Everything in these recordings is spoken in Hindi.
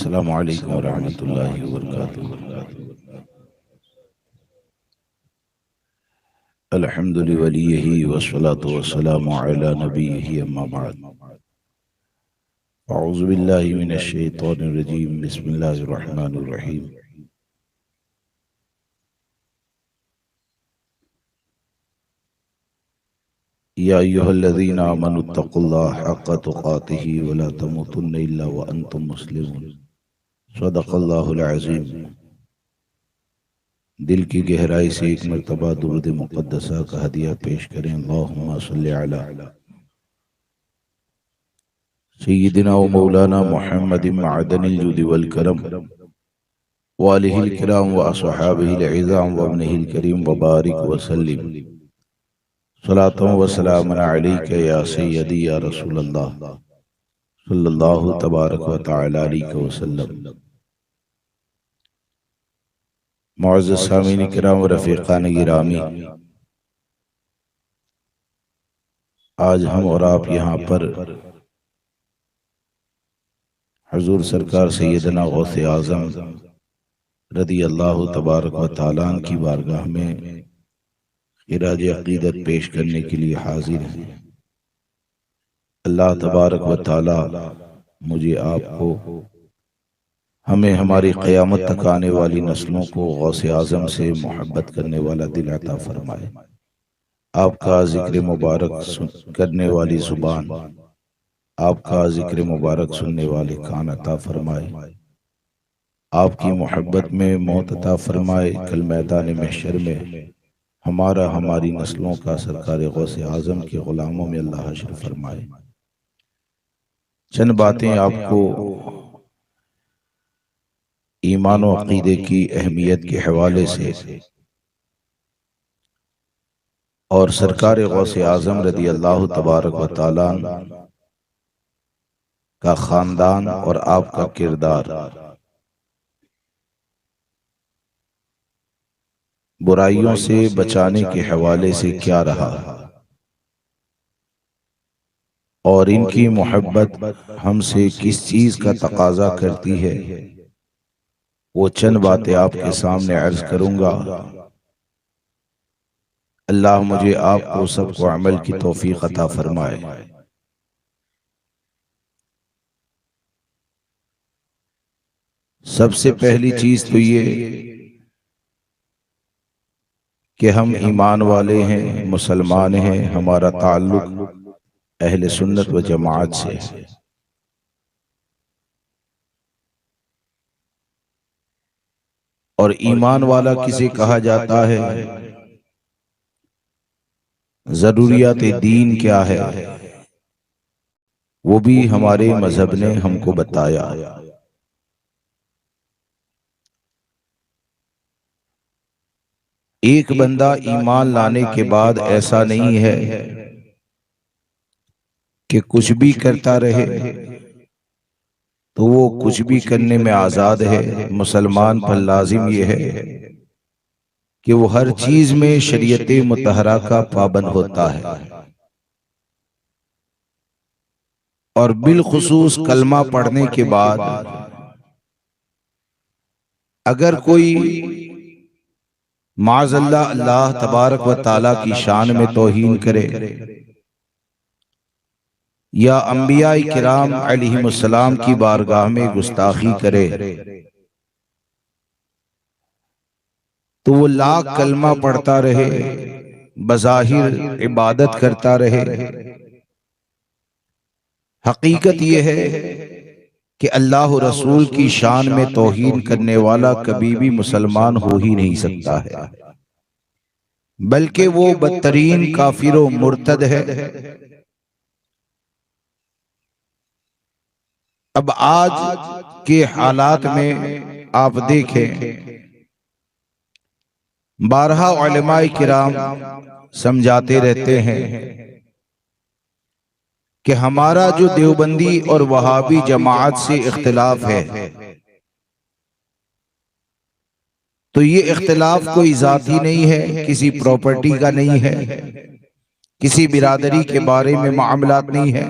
अस्सलामु अलैकुम वरहमतुल्लाहि वबरकातुहू। अल्हम्दुलिल्लाहि वलिय्यिही वस्सलातु वस्सलामु अला नबिय्यिही अम्मा बाद। अऊज़ु बिल्लाहि मिनश शैतानिर रजीम। बिस्मिल्लाहिर रहमानिर रहीम। या अय्युहल्लज़ीना आमनुत्तक़ुल्लाह हक़्क़ तुक़ातिही वला तमूतुन्ना इल्ला व अंतुम मुस्लिमून। सदक़ल्लाहुल अज़ीम। दिल की गहराई से एक मरतबा दुरूद मुक़द्दसा का हदिया पेश करें। अल्लाहुम्मा सल्लि अला सय्यिदिना व मौलाना मुहम्मदिन मअदनिल जुद वल करम व आलिहिल किराम व अस्हाबिहिल इज़ाम व इब्निहिल करीम व बारिक व सल्लिम सलातन व सलामन अलैका या सय्यदी या रसूलल्लाह सल्लल्लाहु तबारक व तआला अलैहि वसल्लम। मुअज़्ज़ज़ सामीन किराम व रफ़ीक़ान गिरामी, आज हम और आप यहाँ पर हुज़ूर सरकार सैयदना गौसे आज़म रज़ी अल्लाह तबारक व तआला की बारगाह में खिराज अक़ीदत पेश करने के लिए हाजिर हैं। अल्लाह तबारक व तआला मुझे आपको, हमें, हमारी क़यामत तक आने वाली नस्लों को गौसे आज़म से मोहब्बत करने वाला दिल अता फरमाए। आपका ज़िक्र मुबारक करने वाली ज़ुबान, आपका ज़िक्र मुबारक सुनने वाले कान अता फरमाए। आपकी मोहब्बत में मौत अता फरमाए। कल मैदान महशर में हमारा, हमारी नस्लों का सरकार गौसे आज़म के ग़ुलामों में अल्लाह हश्र फरमाए। चंद बातें आपको ईमान और अक़ीदे की अहमियत के हवाले से और सरकार गौसे आज़म रज़ी अल्लाह तबारक व तआला का ख़ानदान और आपका किरदार बुराइयों से बचाने के हवाले से क्या रहा और इनकी मोहब्बत हमसे किस चीज़ का तकाजा करती है, वो चंद बातें आपके सामने अर्ज करूंगा। अल्लाह मुझे आपको सबको अमल की तौफीक अता फरमाए। सबसे पहली चीज तो ये कि हम ईमान वाले हैं, मुसलमान हैं, हमारा ताल्लुक अहले सुन्नत व जमात से है। और ईमान वाला किसे कहा जाता है, जरूरियात दीन क्या है, वो भी हमारे मजहब ने हमको बताया। एक बंदा ईमान लाने के बाद ऐसा नहीं है कि कुछ भी करता रहे, तो वो कुछ भी करने में आजाद है। मुसलमान पर लाजिम ये है कि वो हर चीज में शरीयत मुतहरा का पाबंद होता है और बिलखुसूस कलमा पढ़ने के बाद अगर कोई माज़अल्लाह अल्लाह तबारक व तआला की शान में तौहीन करे या अंबिया किराम अलैहिमुस्सलाम की बारगाह में गुस्ताखी करे, तो वो लाख कलमा पढ़ता रहे, बज़ाहिर इबादत करता रहे, हकीकत ये है कि अल्लाह और रसूल की शान में तौहीन करने वाला कभी भी मुसलमान हो ही नहीं सकता है, बल्कि वो बदतरीन काफिर व मुर्तद है। अब आज के हालात में आप देखें, बारहा उलमाए किराम समझाते रहते हैं कि हमारा जो देवबंदी और वहाबी जमात से इख्तिलाफ है, तो ये इख्तिलाफ कोई जाती नहीं है, किसी प्रॉपर्टी का नहीं है, किसी बिरादरी के बारे में मामलात नहीं है।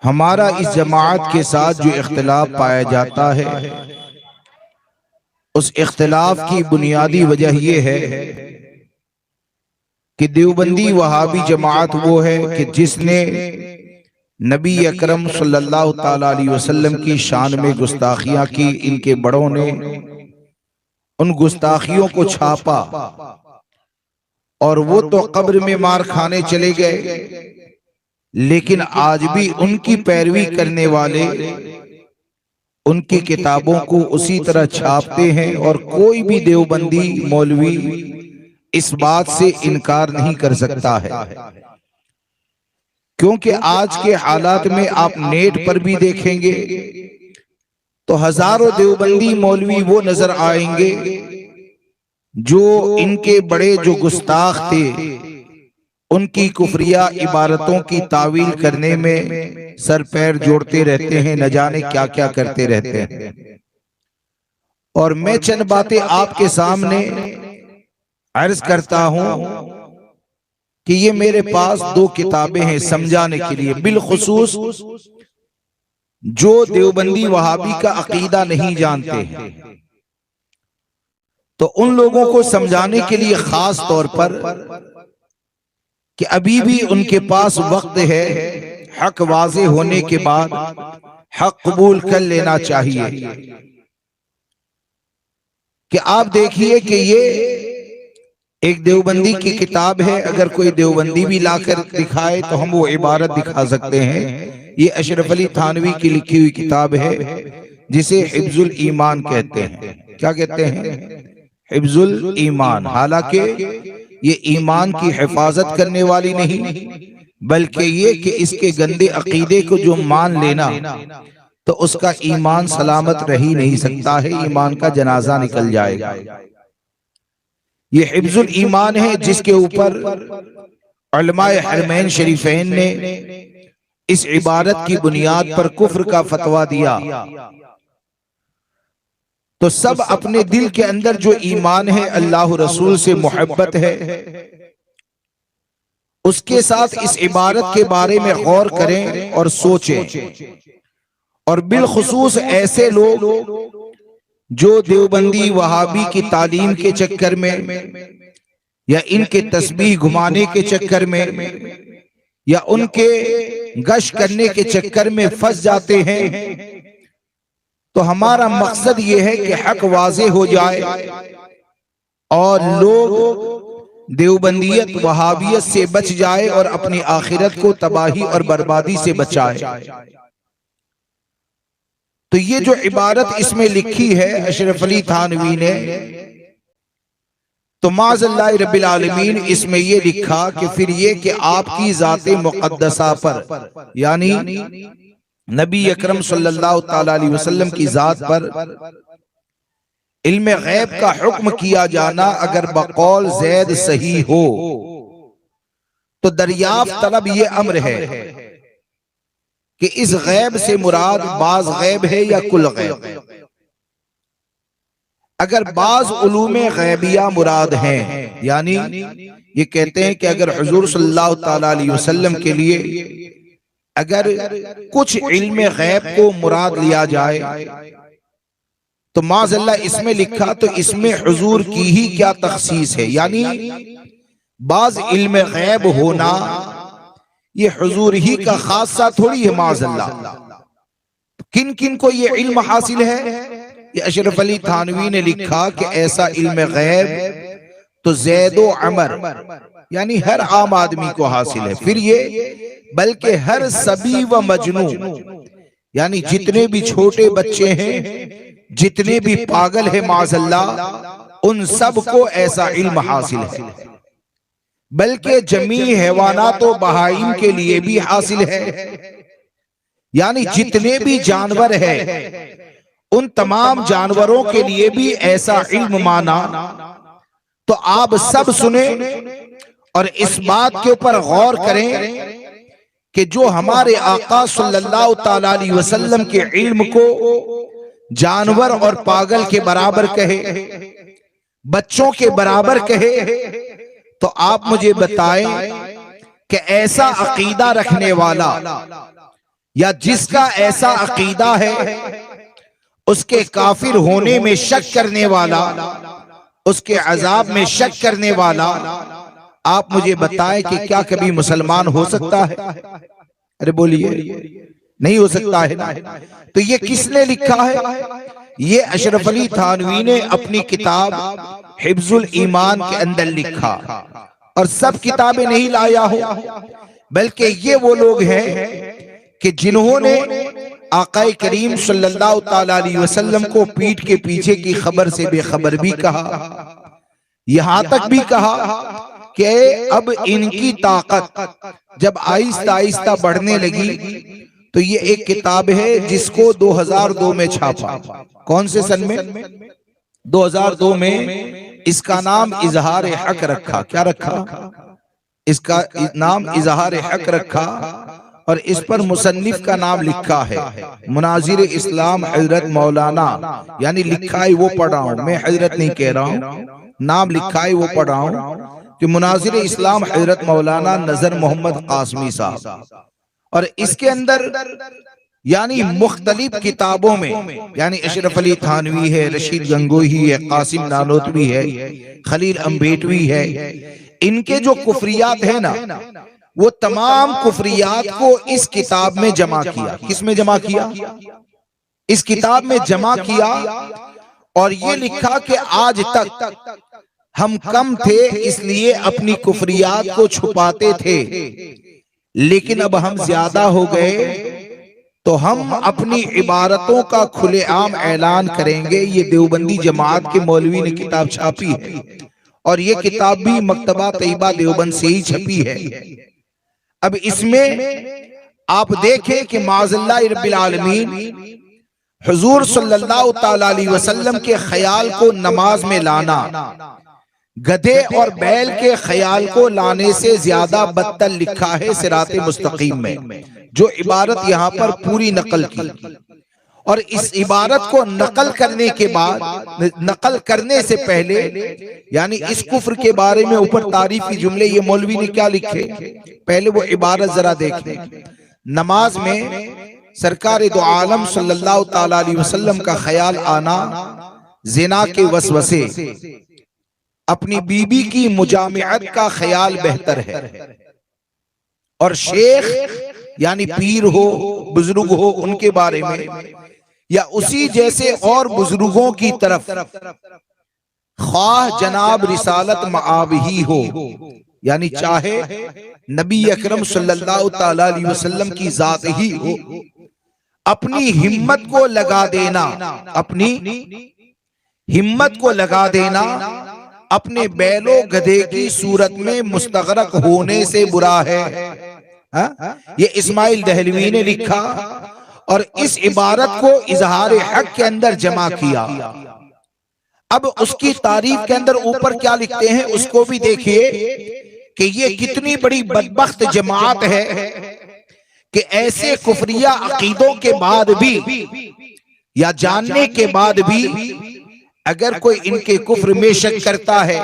हमारा इस जमात के साथ जो इख्तिलाफ पाया जाता है, उस इख्तिलाफ की बुनियादी वजह यह है कि देवबंदी वहाबी जमात वो है कि जिसने नबी अकरम सल्लल्लाहु ताला अलैहि वसल्लम की शान में गुस्ताखियां की। इनके बड़ों ने उन गुस्ताखियों को छापा और वो तो कब्र में मार खाने चले गए, लेकिन आज भी उनकी पैरवी करने वाले उनकी किताबों को उसी तरह छापते हैं। और कोई भी देवबंदी मौलवी इस बात से इनकार नहीं कर सकता है, क्योंकि आज के हालात में आप नेट पर भी देखेंगे तो हजारों देवबंदी मौलवी वो नजर आएंगे जो इनके बड़े जो गुस्ताख थे, उनकी कुफरिया इबारतों की तावील करने में सर पैर जोड़ते रहते हैं, न जाने क्या क्या करते रहते हैं। और मैं चंद बातें आपके सामने अर्ज करता हूं कि ये मेरे पास दो किताबें हैं समझाने के लिए, बिलखुसूस जो देवबंदी वहाबी का अकीदा नहीं जानते हैं, तो उन लोगों को समझाने के लिए खास तौर पर कि अभी भी उनके पास वक्त है, हक वाज़े होने के बाद हक कबूल कर लेना चाहिए। कि आप देखिए कि ये एक देवबंदी की किताब है, अगर कोई देवबंदी भी लाकर दिखाए तो हम वो इबारत दिखा सकते हैं। ये अशरफ अली थानवी की लिखी हुई किताब है जिसे हिफ्जुल ईमान कहते हैं। क्या कहते हैं? हिफ्जुल ईमान। हालांकि ये ईमान की हिफाजत करने वाली नहीं, बल्कि ये कि इसके गंदे अकीदे को जो मान लेना तो उसका ईमान सलामत रह ही नहीं सकता है, ईमान का जनाजा निकल जाएगा। ये हिफ्जुल ईमान है जिसके ऊपर उलमाए हरमैन शरीफैन ने इस इबारत की बुनियाद पर कुफ्र का फतवा दिया। तो सब अपने दिल के अंदर जो ईमान है, अल्लाह रसूल से मोहब्बत है, उसके साथ इस इबारत के बारे में गौर करें और सोचें। और बिलखुसूस ऐसे लोग जो देवबंदी वहाबी की तालीम के चक्कर में या इनके तस्बीह घुमाने के चक्कर में या उनके गश करने के चक्कर में फंस जाते हैं, तो हमारा मकसद ये है कि हक वाज़े हो जाए और लोग देवबंदियत वहाबियत से बच जाए और अपनी आखिरत को तबाही और बर्बादी से बचाए। तो ये जो इबारत इसमें लिखी है अशरफ अली थानवी ने, तो माज़अल्लाह रब्बिल आलमीन इसमें ये लिखा कि फिर ये कि आपकी ज़ाते मुक़द्दसा पर, यानी नबी अकरम सल्लल्लाहु ताला अलैहि वसल्लम की जात पर इल्म गैब का हुक्म किया जाना अगर बकौल ज़ैद सही हो तो दरियाफ्त तलब ये अम्र है कि इस गैब से मुराद बाज गैब है या कुल गैब। अगर बाज उलूमे गैबिया मुराद हैं, यानी ये कहते हैं कि अगर हुजूर सल्लल्लाहु ताला अलैहि वसल्लम के लिए अगर कुछ इल्म गैब को मुराद लिया जाए तो माज़अल्लाह इसमें लिखा तो इसमें हुजूर की ही क्या तखसीस है, यानी बाज इल्म गैब होना ये हुजूर ही का खासा थोड़ी है। माज़अल्लाह किन किन को ये इल्म हासिल है? ये अशरफ अली थानवी ने लिखा कि ऐसा इल्म गैब तो ज़ैदो अमर यानी हर आम आदमी को हासिल है। फिर ये बल्कि हर सबी व मजनू यानी जितने भी छोटे बच्चे हैं, जितने भी पागल है माज़अल्लाह, उन सब को ऐसा इल्म हासिल है। बल्कि जमी हैवानात व बहाइम के लिए भी हासिल है, यानी जितने भी जानवर है उन तमाम जानवरों के लिए भी ऐसा इल्म माना। तो आप सब सुने और इस बात के ऊपर गौर करें कि जो हमारे आका सल्लल्लाहु ताला अलैहि वसल्लम के इल्म को जानवर और पागल के बराबर कहे, बच्चों के बराबर कहे, तो आप मुझे बताएं कि ऐसा अकीदा रखने वाला या जिसका ऐसा अकीदा है उसके काफिर होने में शक करने वाला, उसके अजाब में शक करने वाला, आप मुझे बताएं कि क्या कभी मुसलमान हो सकता है? अरे बोलिए, नहीं हो सकता है ना। तो ये किसने लिखा है? ये अशरफ अली थानवी ने अपनी किताब हिफ्जुल ईमान के अंदर लिखा। और सब किताबें नहीं लाया हो, बल्कि ये वो लोग हैं कि जिन्होंने आकाए करीम सल्लल्लाहु ताला अलैहि वसल्लम को पीठ के पीछे की खबर से बेखबर भी कहा, यहां तक भी कहा कि अब इनकी ताकत जब आहिस्ता आहिस्ता बढ़ने लगी तो ये एक किताब है जिसको 2002 में छापा। कौन से सन में? 2002 में। इसका नाम इजहार हक रखा। क्या रखा? इसका नाम इजहार हक रखा। और इस पर मुसन्निफ का नाम लिखा है मुनाजिर इस्लाम हजरत मौलाना, यानी लिखा है वो पढ़ रहा हूं मैं, हजरत नहीं कह रहा हूं, नाम लिखा है वो पढ़ रहा हूं कि मुनाजिर इस्लाम हजरत मौलाना नजर मोहम्मद कासमी साहब। और इसके अंदर यानी मुख्तलिफ किताबों में, यानी अशरफ अली थानवी है, रशीद गंगोही है, कासिम नानोतवी है, खलील अम्बेटवी है, इनके जो कुफरियात है ना, वो तमाम कुफरियात को इस किताब में जमा किया। किस में जमा किया? इस किताब में जमा किया। और ये लिखा कि आज तक हम कम थे इसलिए अपनी कुफरियात को छुपाते थे, लेकिन अब हम ज्यादा हो गए तो हम अपनी इबारतों का खुलेआम ऐलान करेंगे। ये देवबंदी जमात के मौलवी ने किताब छापी है और ये किताब भी मकतबा तैयबा देवबंद से ही छपी है। अब इसमें आप देखें कि माज़ल्लाह रब्बिल आलमीन हुजूर सल्लल्लाहु ताला अलैहि वसल्लम के ख्याल को नमाज में लाना गधे और बैल के ख्याल को लाने से ज्यादा बदतर लिखा है सिराते मुस्तकीम में, जो इबारत यहाँ पर पूरी नकल की। और इस इबारत को नकल करने के बाद, नकल करने से पहले, यानी इस कुफ्र के बारे में ऊपर तारीफी जुमले ये मौलवी ने क्या लिखे, पहले वो इबारत जरा देखें। नमाज में सरकार दो आलम सल्लल्लाहु ताला अलैहि वसल्लम का ख्याल आना, जिना के वसवसे, अपनी बीबी की मुजामिअत का ख्याल बेहतर है। और शेख यानी पीर हो, बुजुर्ग हो, उनके बारे में या उसी जैसे और बुजुर्गों की तरफ ख्वाह जनाब रिसालत मआब ही हो, यानी चाहे नबी अकरम सल्लल्लाहु ताला अलैहि वसल्लम की जात ही हो, अपनी हिम्मत को लगा देना, अपनी हिम्मत को लगा देना अपने बैलो गधे की सूरत में मुस्तगरक होने से बुरा है। ये इस्माइल दहलवी ने लिखा और इस इबारत को इजहार हक के अंदर जमा किया। अब उसकी तारीफ के अंदर ऊपर क्या लिखते हैं उसको भी देखिए कि ये कितनी बड़ी बदबख्त जमात है कि ऐसे कुफरिया अकीदों के बाद भी या जानने के बाद भी अगर कोई इनके कुफ्र में शक करता है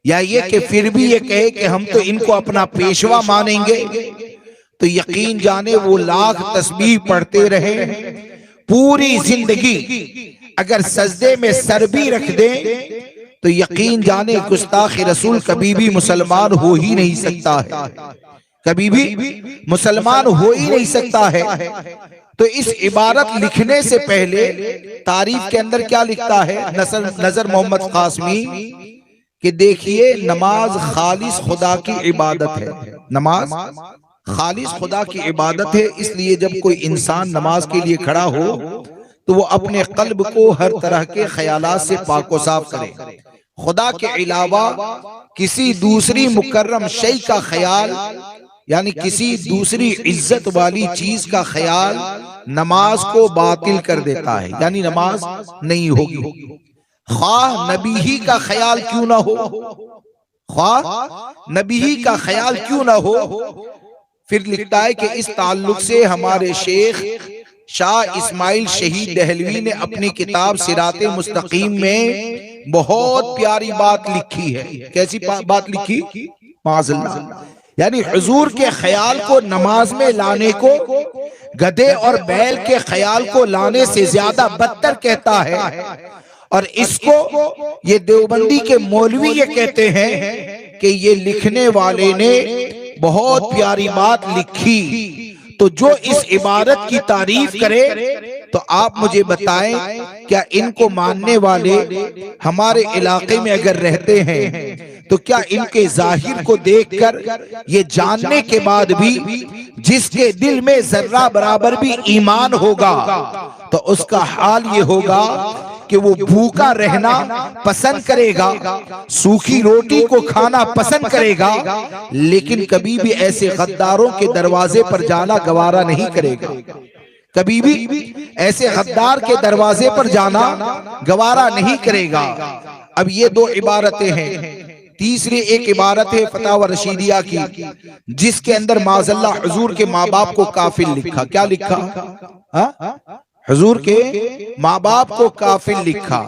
या ये कि फिर भी ये कहे कि हम तो इनको अपना पेशवा मानेंगे, तो यकीन जाने वो लाख तस्बीह पढ़ते रहे, पूरी जिंदगी अगर सजदे में सर भी रख दें तो यकीन जाने गुस्ताख रसूल कभी भी मुसलमान हो ही नहीं सकता है, कभी भी मुसलमान हो ही नहीं सकता है। तो इस इबारत लिखने से पहले तारीफ के अंदर क्या लिखता है नजर मोहम्मद कासमी कि देखिए नमाज खालिस खुदा की इबादत है, नमाज खालिस खुदा की इबादत है, इसलिए जब कोई इंसान नमाज के लिए खड़ा हो तो वो अपने कल्ब को हर तरह के ख्यालात से पाको साफ करे, खुदा के अलावा किसी दूसरी मुकर्रम शै का ख्याल यानी किसी दूसरी इज्जत वाली चीज का ख्याल नमाज को बातिल कर देता है, यानी नमाज नहीं होगी। ख्वाह नबी ही का ख्याल क्यों ना हो, ख्वाह नबी ही का ख्याल क्यों ना हो। फिर लिखता है कि इस ताल्लुक से हमारे शेख शाह इस्माइल शहीद दहलवी ने अपनी किताब सिराते मुस्तकीम में बहुत प्यारी बात लिखी है। कैसी बात लिखी? माज़ल्लाह, यानी हुजूर के ख्याल को नमाज में लाने को गधे और बैल के ख्याल को लाने से ज्यादा बदतर कहता है। और इसको ये देवबंदी के मौलवी ये कहते हैं कि ये लिखने वाले ने बहुत प्यारी बात लिखी। तो जो इस इबारत की तारीफ करे तो आप मुझे बताएं, क्या इनको मानने वाले हमारे इलाके में अगर रहते हैं तो क्या इनके जाहिर को देखकर ये जानने के बाद भी जिसके दिल में जर्रा बराबर भी ईमान होगा तो उसका हाल ये होगा कि वो भूखा रहना पसंद करेगा, सूखी रोटी को खाना पसंद करेगा, लेकिन कभी भी ऐसे गद्दारों के दरवाजे पर जाना गवारा नहीं करेगा। कभी भी ऐसे गद्दार के दरवाजे पर जाना गवारा नहीं करेगा। अब ये दो इबारतें हैं। तीसरी एक इबारत है फतावा रशीदिया की, जिसके अंदर माज़अल्लाह हुजूर के माँ बाप को काफिर लिखा। क्या लिखा? हुजूर के माँ बाप को काफिर लिखा।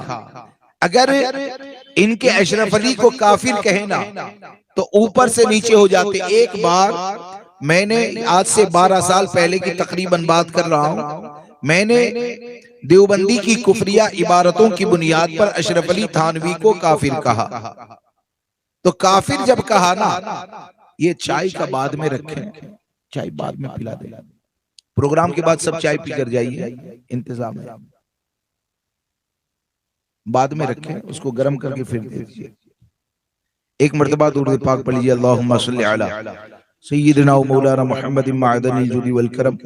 अगर इनके अशरफ अली को काफिर कहे ना तो ऊपर से नीचे हो जाते। एक बार मैंने, आज से 12 साल पहले की तकरीबन बात कर रहा हूं, मैंने देवबंदी की कुफरिया इबारतों की बुनियाद पर अशरफ अली थानवी को काफिर कहा। तो काफिर जब कहा ना, ये चाय का बाद में रखें, चाय बाद में पिला दे, प्रोग्राम के बाद सब चाय पी कर जाइए, इंतजाम है, बाद में रखें, उसको गर्म करके फिर दे दीजिए। एक मर्तबा दुरूद पाक पढ़ लीजिए, अल्लाहुम्मा सल्ली अला सय्यिदिना व मौलाना मुहम्मदिन मअदनिल जुदी वल करम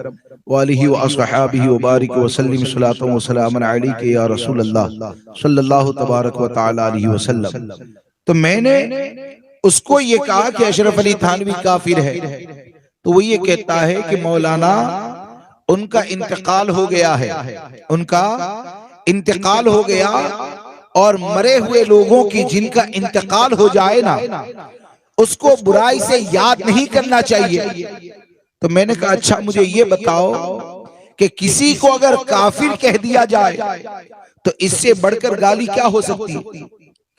व आलिहि व अस्हाबिहि व बारिक व सल्लिम सलातन व सलामन अलैका या रसूल अल्लाह सल्लल्लाहु तबारक व तआला अलैहि वसल्लम। तो मैंने उसको ये कहा कि अशरफ अली थानवी काफिर है, तो वो ये कहता है कि मौलाना उनका इंतकाल हो गया है, उनका इंतकाल हो गया, और मरे हुए लोगों की जिनका इंतकाल हो जाए ना उसको बुराई से याद नहीं करना चाहिए। तो मैंने कहा अच्छा मुझे ये बताओ कि किसी को अगर काफिर कह दिया जाए तो इससे बढ़कर गाली क्या हो सकती है?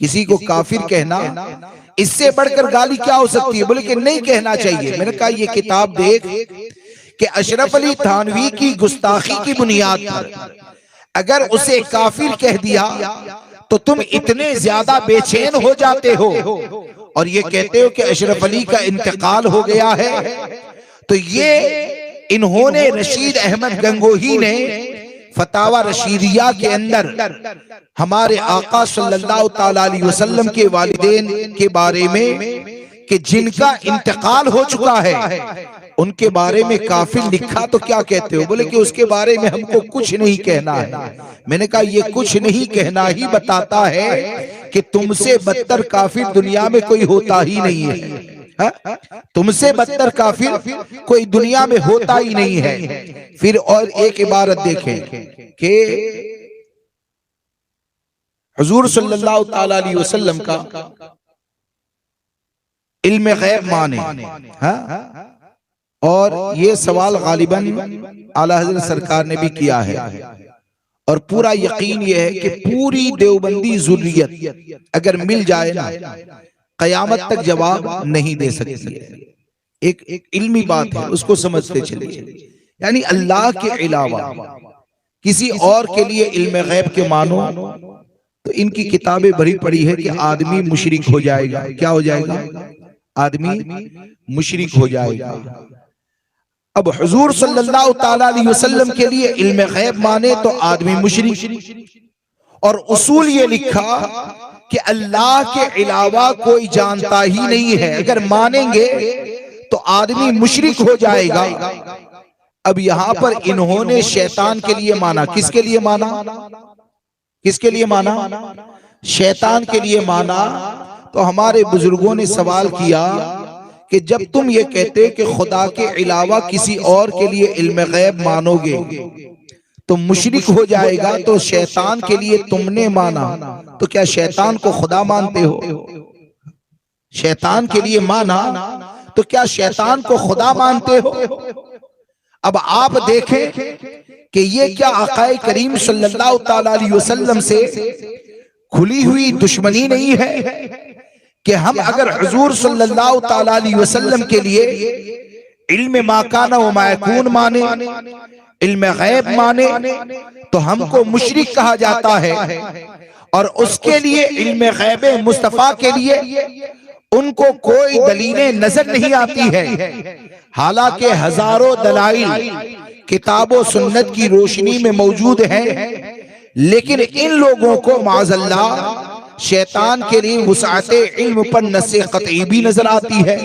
किसी को काफिर कहना इससे बढ़कर गाली क्या हो सकती है? बोले कि नहीं कहना चाहिए। मैंने कहा ये किताब देख कि अशरफ अली थानवी की गुस्ताखी की बुनियाद पर अगर उसे काफिर कह दिया तो तुम इतने ज्यादा बेचैन हो जाते हो और ये कहते हो कि अशरफ अली का इंतकाल हो गया है। तो ये इन्होंने रशीद अहमद गंगोही ने फतावा रशीदिया के अंदर हमारे आका सल्लल्लाहु ताला अलैहि वसल्लम के वालिदैन के बारे में कि जिनका इंतकाल हो चुका है उनके बारे में काफिर लिखा, तो क्या कहते हो? बोले कि उसके बारे में हमको कुछ नहीं कहना है। मैंने कहा ये कुछ नहीं कहना ही बताता है कि तुमसे बदतर काफिर दुनिया में कोई होता ही नहीं है। तुमसे बदतर काफिर कोई दुनिया में होता ही नहीं है। फिर और एक इबारत देखें कि हुजूर सल्लल्लाहु ताला अलैहि वसल्लम का इल्म गैब माने, और ये सवाल गालिबन आला हज़रत सरकार ने भी किया है, और पूरा यकीन ये है कि पूरी देवबंदी ज़ुर्रियत अगर मिल जाए ना कयामत तक जवाब नहीं दे सकती है। एक इल्मी बात है, उसको समझते चलिए। यानी अल्लाह के अलावा किसी और के लिए इल्म गैब के मानो तो इनकी किताबें भरी पड़ी है कि आदमी मुशरिक हो जाएगा। क्या हो जाएगा? आदमी मुशरिक हो जाएगा। अब हुजूर सल्लल्लाहु ताला अलैहि वसल्लम के लिए इल्म गैब माने तो आदमी मुशरिक, और उसूल ये लिखा कि अल्लाह के अलावा कोई जानता ही नहीं है, अगर मानेंगे तो आदमी मुशरिक हो जाएगा। अब यहां पर इन्होंने शैतान के लिए माना। किसके लिए माना? किसके लिए माना? शैतान के लिए माना। तो हमारे बुजुर्गों ने सवाल किया कि जब तुम ये कहते कि खुदा के अलावा किसी और के लिए इल्म गैब मानोगे तो मुशरिक हो जाएगा, तो शैतान के लिए तुमने माना, तो क्या शैतान को खुदा मानते हो? शैतान के लिए माना तो क्या शैतान को खुदा मानते हो? अब आप देखें कि ये क्या आकाए करीम सल्लल्लाहु ताला अलैहि वसल्लम से खुली हुई दुश्मनी नहीं है? कि हम अगर हुजूर सल्लल्लाहु ताला अलैहि वसल्लम के लिए इल्म माकाना व मायकून माने, इल्म गैब माने, तो हमको मुशरिक कहा जाता है। और उसके लिए इल्म गैब मुस्तफा के लिए उनको कोई दलीलें नजर नहीं आती है, हालांकि हजारों दलाइल किताबो सुन्नत की रोशनी में मौजूद है। लेकिन इन लोगों को माज़अल्लाह शैतान के लिए वुसअते इल्म पर नस्से क़तई भी नजर आती है,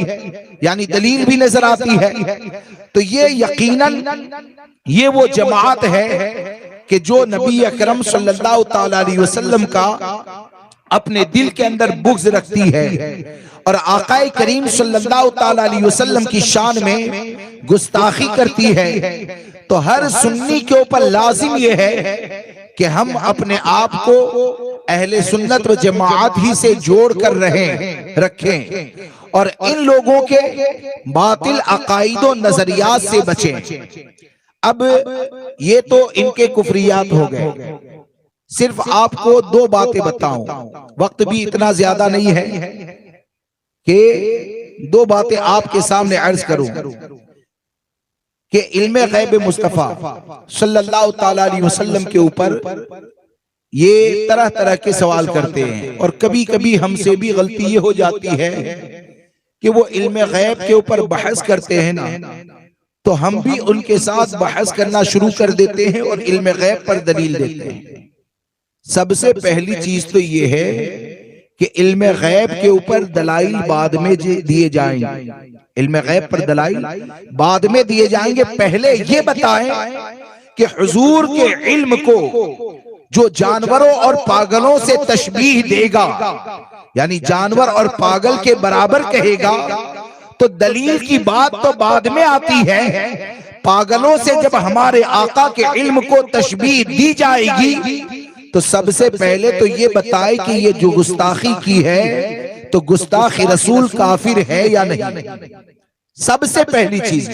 यानी दलील भी नजर आती है। तो ये यकीनन ये वो जमात है कि जो नबी अकरम सल्लल्लाहु ताला अलैहि वसल्लम का अपने दिल के अंदर बुग़्ज़ रखती है और आकाए करीम सल्लल्लाहु ताला अलैहि वसल्लम की शान में गुस्ताखी करती है। तो हर सुन्नी के ऊपर लाजिम ये है कि हम अपने आप को अहले सुन्नत व जमात ही से जोड़ कर रखें और इन लोगों के बातिल अकाइदो नजरियात से बचें। अब ये तो इनके कुफरियात हो गए। सिर्फ आपको दो बातें बताऊं, वक्त भी इतना ज्यादा नहीं है कि दो बातें आपके सामने अर्ज करूं कि इल्मे गैब मुस्तफा सल्लल्लाहु ताला अलैहि वसल्लम के ऊपर ये तरह तरह के सवाल करते हैं और कभी कभी हमसे भी गलती ये हो जाती है कि वो इल्मे गैब के ऊपर बहस करते हैं ना, तो हम भी उनके साथ बहस करना शुरू कर देते हैं और इल्मे गैब पर दलील देते हैं। सबसे पहली चीज तो ये है कि इल्मे गैब के ऊपर दलाइल बाद में दिए जाएंगे, इल्मे गैब पर दलाइल बाद में दिए जाएंगे। पहले ये बताएं कि हुजूर के इल्म को जो जानवरों और पागलों से तशबीह देगा, यानी जानवर और पागल के बराबर कहेगा, तो दलील की बात तो बाद में आती है। पागलों से जब हमारे आका के इल्म को तशबीह दी जाएगी तो सबसे पहले तो ये बताए कि ये जो गुस्ताखी की है तो गुस्ताखी रसूल काफिर है या नहीं। सबसे पहली चीज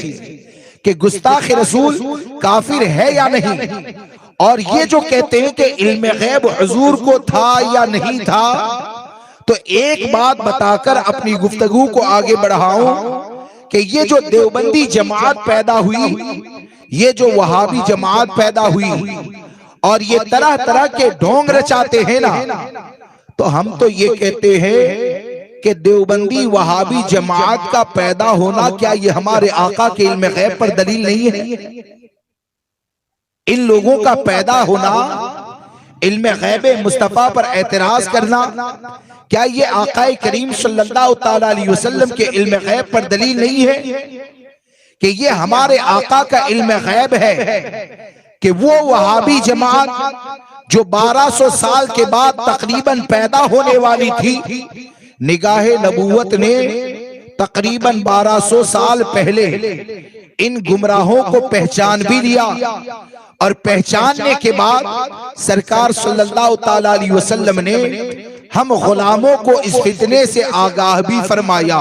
कि गुस्ताखी रसूल काफिर है या नहीं। और ये जो कहते हैं कि इल्म गैब हुजूर को था या नहीं था, तो एक बात बताकर अपनी गुफ्तगू को आगे बढ़ाऊं कि ये जो देवबंदी जमात पैदा हुई, ये जो वहाबी जमात पैदा हुई और ये तरह तरह के ढोंग रचाते हैं ना, तो हम तो ये कहते हैं कि देवबंदी वहाबी जमात का पैदा होना क्या ये हमारे आका के इल्म गैब पर दलील नहीं है? इन लोगों का पैदा होना, इल्म गैब मुस्तफा पर एतराज करना, क्या ये आकाए करीम सल्लल्लाहु ताला अलैहि वसल्लम के इल्म गैब पर दलील नहीं है कि ये हमारे आका का इल्म गैब है कि वो वहाबी जमात जो 1200 साल के बाद तकरीबन पैदा होने वाली थी, निगाहे नबूवत ने तकरीबन 1200 साल पहले इन गुमराहों को पहचान भी लिया और पहचानने के बाद सरकार सल्लल्लाहु ताला अलैहि वसल्लम ने हम गुलामों को इस फितने से आगाह भी फरमाया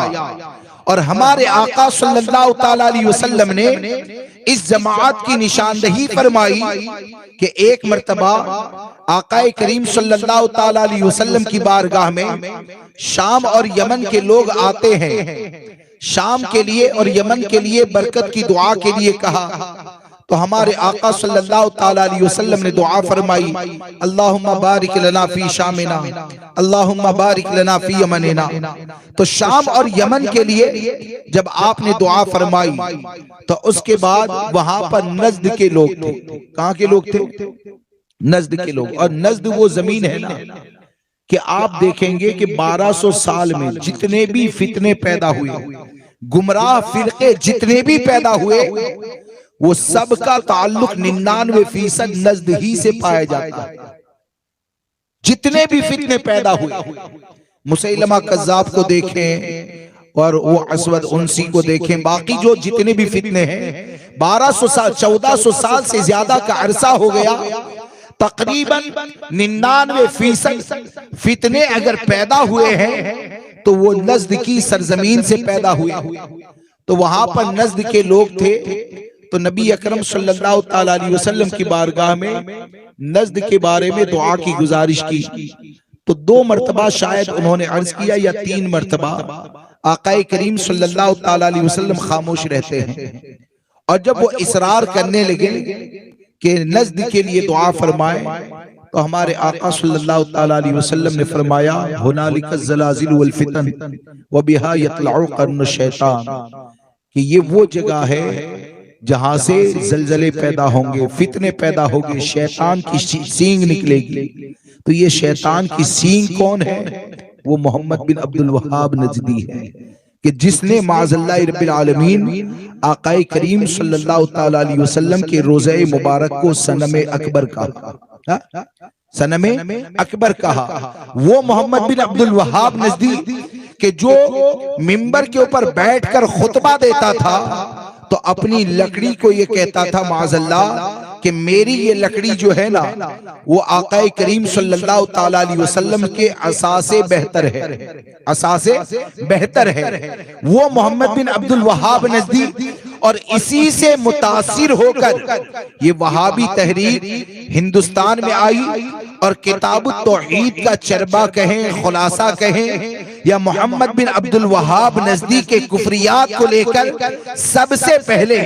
और हमारे आका सल्लल्लाहु ताला अलैहि वसल्लम ने इस जमात की निशानदही फरमाई कि एक मर्तबा आकाए करीम सल्लल्लाहु ताला अलैहि वसल्लम की बारगाह में शाम और यमन के लोग आते हैं। शाम के लिए और यमन के लिए बरकत की दुआ के लिए कहा, तो हमारे आका सल्लल्लाहु ताला अलैहि वसल्लम ने दुआ फरमाई, अल्लाहुम्मा बारिक लना फी शामिना, अल्लाहुम्मा बारिक लना फी यमनिना। तो शाम और यमन के लिए जब आपने दुआ फरमाई तो उसके बाद वहां पर नजद के लोग थे। कहाँ के लोग थे? नजद के लोग। और नजद वो जमीन है ना कि आप देखेंगे कि 1200 साल में जितने भी फितने पैदा हुए, गुमराह फिरके जितने भी पैदा हुए, वो सब का ताल्लुक 99% नजद ही से पाया जाता है। जितने भी फितने पैदा हुए, मुसैलमा कज़्ज़ाब को देखें और वो असवद उनसी को देखें, बाकी जो जितने भी फितने हैं, 1200 साल 1400 साल से ज्यादा का अरसा हो गया। तकरीबन 99% फितने अगर पैदा हुए हैं तो वो नजद की सरजमीन से पैदा हुए। तो वहां पर नजद के लोग थे, तो नबी अकरम सल्लल्लाहु ताला अलैहि वसल्लम की बारगाह में नजद के बारे में दुआ की गुजारिश की। तो 2 मरतबा शायद उन्होंने अर्ज किया या 3 मरतबा आकाए करीम सल्लल्लाहु ताला अलैहि वसल्लम खामोश रहते हैं। और जब वो इसरार करने लगे कि नज़्द के लिए दुआ फरमाए, तो हमारे आका सल्लल्लाहु ताला अलैहि वसल्लम ने फरमाया, हुनालिका ज़लाज़िल वल फितन व बिहा यतलउ कर्न शैतान, कि ये वो जगह है जहां से जलजले पैदा होंगे, फितने पैदा होंगे, शैतान की सींग निकलेगी। तो ये शैतान की सींग कौन है? वो मोहम्मद बिन अब्दुल वहाब नजदी है, कि जिसने माज़ल्लाह रब्बिल आलमीन आकाए करीम सल्लल्लाहु ताला अलैहि वसल्लम के रोज़े मुबारक को सनमे अकबर कहा, सनमे अकबर कहा। वो मोहम्मद बिन अब्दुल वहाब नजदी के जो मिंबर के ऊपर बैठकर खुतबा देता था, तो अपनी लकड़ी को ये कहता था माज़ल्लाह कि मेरी ये लकड़ी जो है ना, वो आकाए करीम सल्लल्लाहु ताला अलैहि वसल्लम के असासे बेहतर है, असासे बेहतर है। वो मोहम्मद बिन अब्दुल वहाब नजदी, और इसी से मुतासिर होकर ये वहाबी तहरीक हिंदुस्तान में आई, और किताब तौहीद का चरबा कहें, खुलासा कहें, या मोहम्मद बिन अब्दुल वहाब नजदी के कुफरियात को लेकर सबसे पहले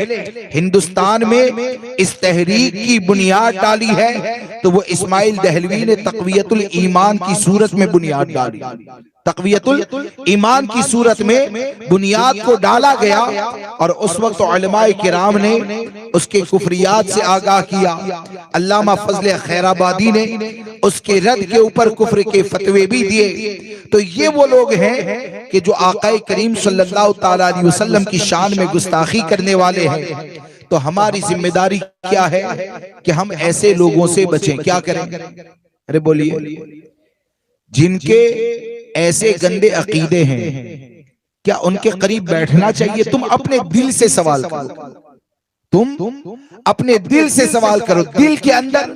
हिंदुस्तान में इस तहरीक की बुनियाद डाली है। तो वो इस्माइल दहलवी ने तक़वियतुल ईमान की सूरत में बुनियाद डाली, तक़वियतुल ईमान की सूरत में बुनियाद को डाला गया। और उस वक्त उलमाए किराम ने उसके कुफरियात से आगाह किया। अल्लामा फजल खैराबादी ने उसके रद्द के ऊपर कुफ्र के फतवे भी दिए। तो ये वो लोग हैं कि जो आकाए करीम सल्लल्लाहु ताला अलैहि वसल्लम की शान में गुस्ताखी करने वाले हैं। तो हमारी जिम्मेदारी क्या है कि हम ऐसे लोगों से बचें। क्या करें? अरे बोलिए। जिनके ऐसे गंदे अकीदे हैं, क्या उनके करीब बैठना चाहिए? तुम अपने दिल से सवाल करो, तुम अपने दिल से सवाल करो। दिल के अंदर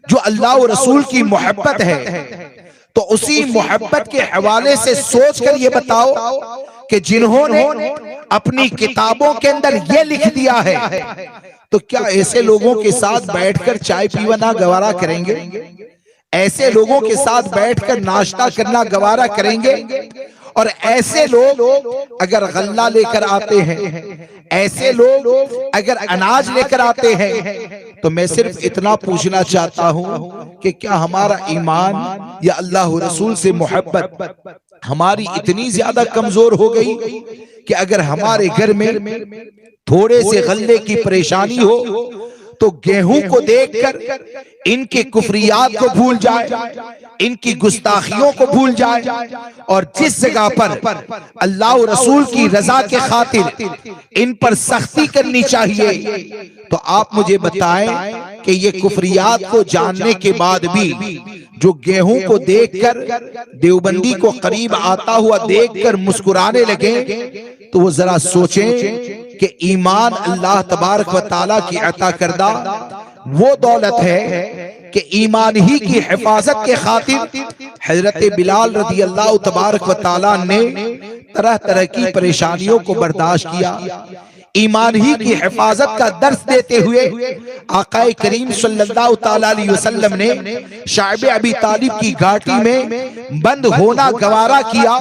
जो अल्लाह और रसूल की मोहब्बत है, तो उसी मोहब्बत के हवाले से सोच कर ये बताओ कि जिन्होंने अपनी किताबों के अंदर ये लिख दिया है, तो क्या ऐसे लोगों के साथ बैठकर चाय पीना गवारा करेंगे? ऐसे लोगों के साथ बैठकर नाश्ता करना गवारा करेंगे? और ऐसे लोग अगर गल्ला लेकर आते हैं, ऐसे लोग अगर अनाज लेकर आते हैं, तो मैं सिर्फ इतना पूछना चाहता हूं कि क्या हमारा ईमान या अल्लाह रसूल से मोहब्बत हमारी इतनी ज्यादा कमजोर हो गई कि अगर हमारे घर में थोड़े से गल्ले की परेशानी हो, तो गेहूं को देखकर इनके कुफरियात को भूल जाए, इनकी गुस्ताखियों को भूल जाए, और जिस जगह पर अल्लाह और रसूल की रजा के खातिर इन पर सख्ती करनी चाहिए, तो आप मुझे बताएं कि ये कुफरियात को जानने के बाद भी जो गेहूं को देखकर देवबंदी को करीब आता हुआ देखकर मुस्कुराने लगे, तो वो जरा सोचें कि ईमान अल्लाह तबारक व तआला की अता करदा वो दौलत है कि ईमान ही की हिफाजत के खातिर हजरत बिलाल रज़ी अल्लाह तबारक व तआला ने तरह तरह की परेशानियों को बर्दाश्त किया। ईमान ही की हिफाजत का दर्स देते हुए आकाए करीम सल्लल्लाहु ताला अलैहि वसल्लम ने शाइब अबी तालिब की घाटी में बंद होना गवारा किया,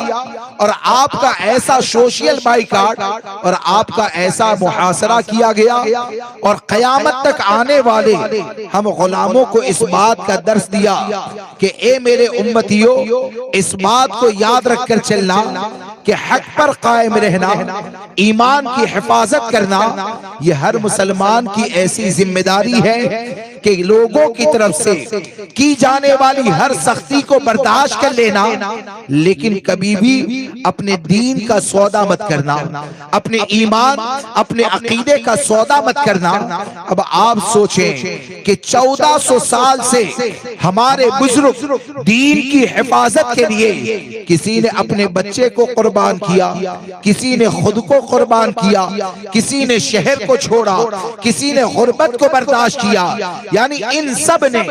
और आपका ऐसा सोशल बाइकाट और आपका ऐसा मुहासरा किया गया। और कयामत तक आने वाले हम गुलामों को इस बात का दर्स दिया कि ए मेरे उम्मतियों, इस बात को याद रखकर चलना कि हक पर कायम रहना, ईमान की हिफाजत करना, यह हर मुसलमान की ऐसी जिम्मेदारी है कि लोगों की तरफ से की जाने वाली हर सख्ती को बर्दाश्त कर लेना, लेकिन कभी भी अपने दीन का सौदा मत करना, अपने ईमान अपने अकीदे का सौदा मत करना। अब आप सोचें कि 1400 साल से हमारे बुजुर्ग दीन की हिफाजत के लिए किसी ने अपने बच्चे को कुर्बान कुर्बान किया, किसी ने खुद को कुर्बान किया, किसी ने शहर को छोड़ा, किसी ने गुर्बत को बर्दाश्त किया। यानी इन सब ने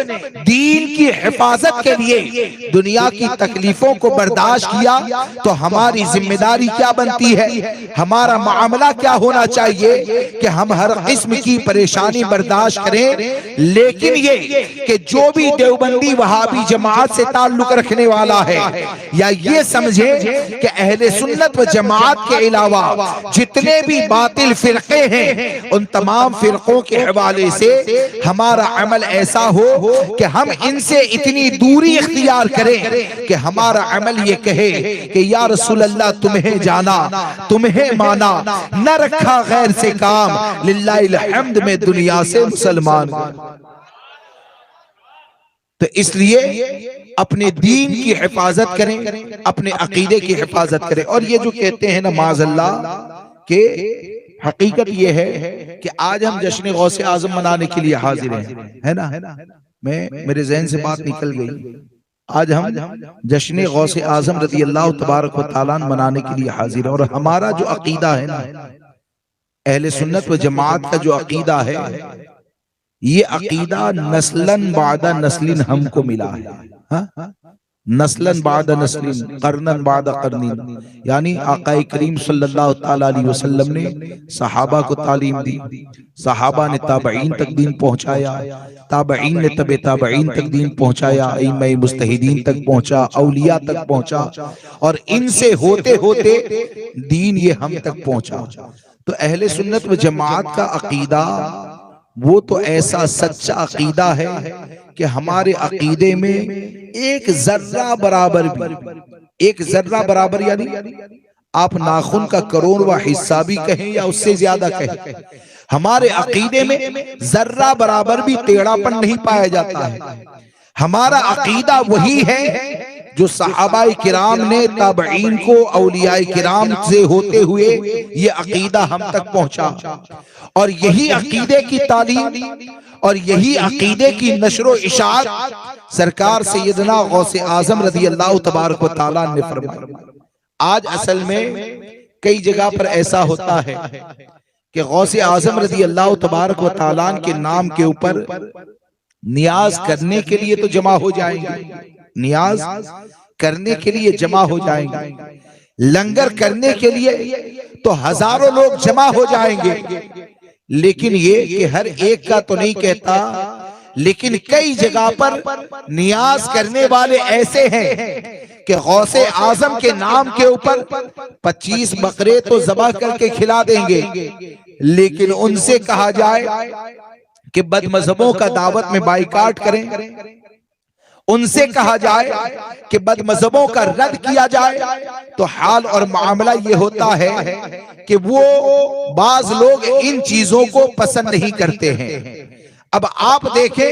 दीन की हिफाजत के लिए दुनिया की तकलीफों को बर्दाश्त किया। तो हमारी जिम्मेदारी क्या बनती है, हमारा मामला क्या होना चाहिए कि हम हर किस्म की परेशानी बर्दाश्त करें, लेकिन ये कि जो भी देवबंदी वहाबी जमात से ताल्लुक रखने वाला है, या ये समझे कि अहले सुन्नत व जमात के अलावा जितने भी बातिल फिरके हैं, उन तमाम फिरकों के हवाले से हमारा अमल ऐसा हो कि हम इनसे इतनी दूरी इख्तियार करें कि हमारा अमल ये कहे कि या रसूल अल्लाह तुम्हें जाना, तुम्हें माना, न रखा गैर से काम, लिल्लाहिल हम्द में दुनिया से मुसलमान। तो इसलिए अपने दीन की हिफाजत करें, अपने अकीदे की हिफाजत करें। और ये जो कहते हैं ना माज़अल्लाह के हकीकत ये है कि आज हम जश्न गौसे आजम मनाने के लिए हाजिर हैं, है ना। मेरे ज़हन से बात निकल गई। आज हम जश्न गौसे आजम रज़ी अल्लाह तबारक व तआला मनाने के लिए हाजिर हैं। और हमारा जो अकीदा है ना, अहले सुन्नत व जमात का जो अकीदा है, ये अकीदा नस्लन बादा नस्लिन हमको मिला है। हाँ? नस्लन बादा नस्लिन, करनन बादा करनीन। यानी आकाए करीम सल्लल्लाहु तआला अलैहि वसल्लम ने सहाबा को तालीम दी, सहाबा ने ताबईन तक दीन पहुंचाया, ताबईन ने तबे ताबईन तक दीन पहुंचाया, इमाम मुस्तहिदीन तक पहुंचा, औलिया तक पहुंचा, और इनसे होते होते दीन ये हम तक पहुंचा। तो अहले सुन्नत व जमात का अकीदा वो तो ऐसा सच्चा अकीदा है कि हमारे अकीदे में एक जर्रा बराबर भी, एक जर्रा बराबर यानी आप नाखून का करोड़वां हिस्सा भी कहें या उससे ज्यादा कहें, हमारे अकीदे में जर्रा बराबर भी टेढ़ापन नहीं पाया जाता है। हमारा अकीदा वही है जो सहाबाए किराम ने ताबईन को औलियाए किराम से होते हुए ये अकीदा हम तक पहुंचा। और यही अकीदे की तालीम और यही अकीदे की नशरो इशाअत सरकार सैयदना गौसे आजम रज़ी अल्लाह तबारक व तआला ने फरमाई। आज असल में कई जगह पर ऐसा होता है कि गौसे आजम रज़ी अल्लाह तबारक व तआला के नाम के ऊपर नियाज करने के लिए तो जमा हो जाएंगे, नियाज करने के लिए जमा हो जाएंगे, लंगर करने के लिए तो हजारों लोग जमा हो जाएंगे। लेकिन ये कि हर एक का तो नहीं कहता, लेकिन कई जगह पर नियाज करने वाले ऐसे हैं कि गौसे आजम के नाम के ऊपर 25 बकरे तो ज़बह करके खिला देंगे, लेकिन उनसे कहा जाए कि बदमज़हबों का दावत में बाइकाट करें, उनसे कहा जाए कि बदमज़हबों का रद्द किया जाए, तो हाल और मामला ये होता है कि वो बाज लोग इन चीजों को पसंद नहीं करते हैं। अब आप देखें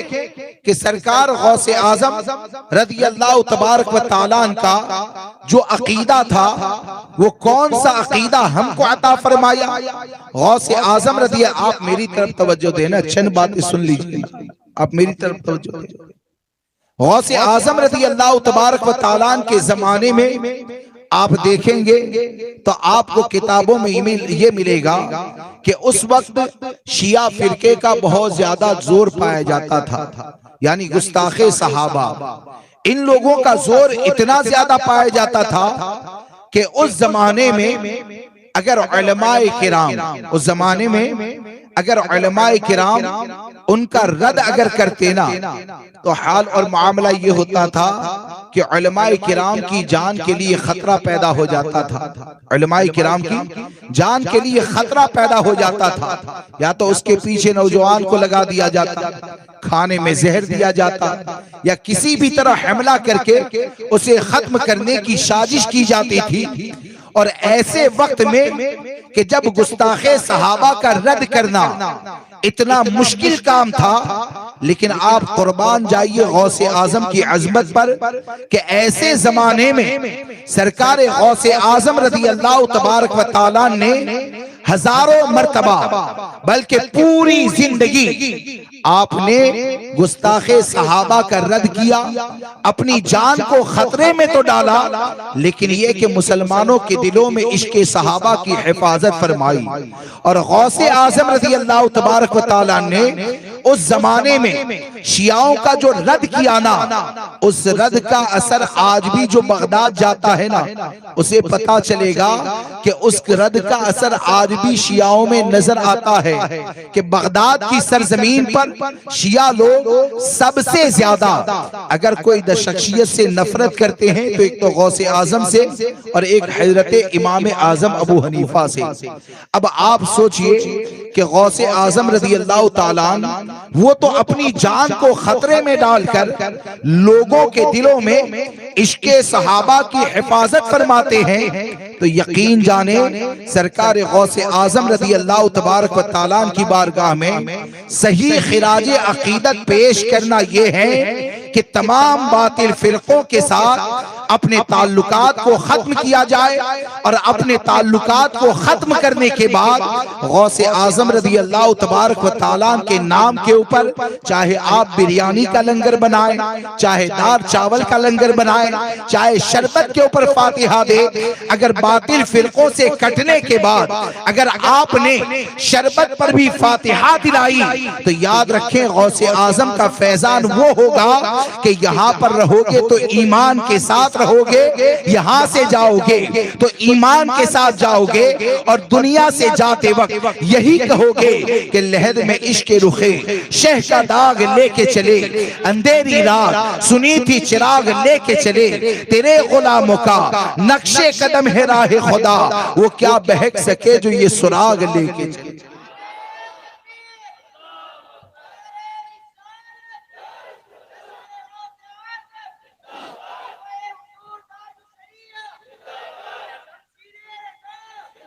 कि सरकार गौसे आजम रज़ी अल्लाह तबारक व तआला का जो अकीदा था वो कौन सा अकीदा हमको अता फरमाया। गौसे आजम रज़ी, आप मेरी तरफ तवज्जो देना, चंद बातें सुन लीजिए, आप मेरी तरफ तवज्जो देना। गौसे आजम रज़ी अल्लाह तबारक व तआला के जमाने में आप देखेंगे तो आपको किताबों में ये मिलेगा कि उस वक्त शिया फिरके का बहुत ज्यादा जोर पाया जाता था, यानी गुस्ताखे सहाबा, इन लोगों का जोर इतना ज्यादा पाया जाता था कि उस जमाने में अगर उलमाए किराम, उस जमाने में अगर उलमाए किराम उनका रद्द अगर करते ना, तो हाल और मामला ये होता था कि उलमाए किराम की जान के लिए खतरा पैदा हो जाता था, उलमाए किराम की जान के लिए खतरा पैदा हो जाता था। या तो उसके पीछे नौजवान को लगा दिया जाता, खाने में जहर दिया जाता, या किसी भी तरह हमला करके उसे खत्म करने की साजिश की जाती थी। और ऐसे वक्त में कि जब गुस्ताखे सहाबा का रद्द करना इतना मुश्किल काम था, लेकिन आप कुर्बान जाइए गौसे आजम की अजमत पर कि ऐसे जमाने में सरकार गौसे आजम रज़ी अल्लाह तबारक व तआला ने हजारों मर्तबा बल्कि पूरी जिंदगी आपने गुस्ताखे सहाबा का रद्द किया, अपनी जान को खतरे में तो डाला, लेकिन ये कि मुसलमानों के दिलों में इश्क़ सहाबा की हिफाजत फरमाई। और गौसे आज़म रज़ी अल्लाह तबारक व तआला ने उस जमाने में शियाओं का जो रद्द किया ना, उस रद्द का असर आज भी जो बगदाद जाता है ना, उसे पता चलेगा कि उस रद्द का असर आज भी शियाओं में नजर आता है कि बगदाद की सरजमीन पर शिया लोग सबसे ज्यादा अगर कोई शख्सियत से नफरत करते हैं तो एक तो गौसे आजम से और एक हजरत इमाम आजम अबू हनीफा से। अब आप सोचिए कि गौसे आजम रज़ी अल्लाह ताला वो तो अपनी जान को खतरे में डालकर लोगों के दिलों में इश्क़े सहाबा की हिफाजत फरमाते हैं, तो यकीन जाने सरकार गौसे आजम रज़ी अल्लाह तबारक व तआला की बारगाह में सही खिराज अकीदत पेश करना यह है कि तमाम बातिल फिरकों के साथ अपने ताल्लुकात को खत्म किया जाए, और अपने ताल्लुकात को खत्म करने के बाद गौसे आजम रज़ी अल्लाह तबारक व तआला के नाम के ऊपर चाहे आप बिरयानी का लंगर बनाए, चाहे दाल चावल का लंगर बनाए, चाहे शरबत के ऊपर फातिहा दे, अगर बातिल फिरकों से कटने के बाद अगर आपने शरबत पर भी फातिहा दिलाई तो याद रखें गौसे आजम का फैजान वो होगा कि यहाँ पर रहोगे तो ईमान के साथ रहोगे, यहाँ से जाओगे तो ईमान के साथ जाओगे, और दुनिया से जाते वक्त यही कहोगे कि लहद में इश्क रुखे शह का दाग लेके चले, अंधेरी रात सुनी थी चिराग लेके चले, तेरे गुलामों का नक्शे कदम है राह खुदा, वो क्या बहक सके जो ये सुराग लेके चले।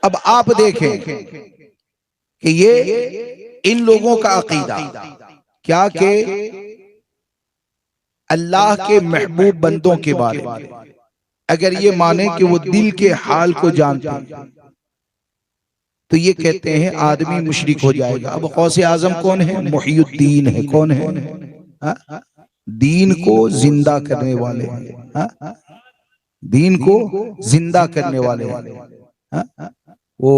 अब आप देखें कि ये इन लोगों का अकीदा क्या कि अल्लाह के महबूब बंदों के बारे में अगर ये माने कि वो दिल के हाल को जानते हैं तो ये कहते हैं आदमी मुशरिक हो जाएगा। अब गौसे आजम कौन है? मुहियुद्दीन है। कौन है? दीन को जिंदा करने वाले हैं, दीन को जिंदा करने वाले हैं। वो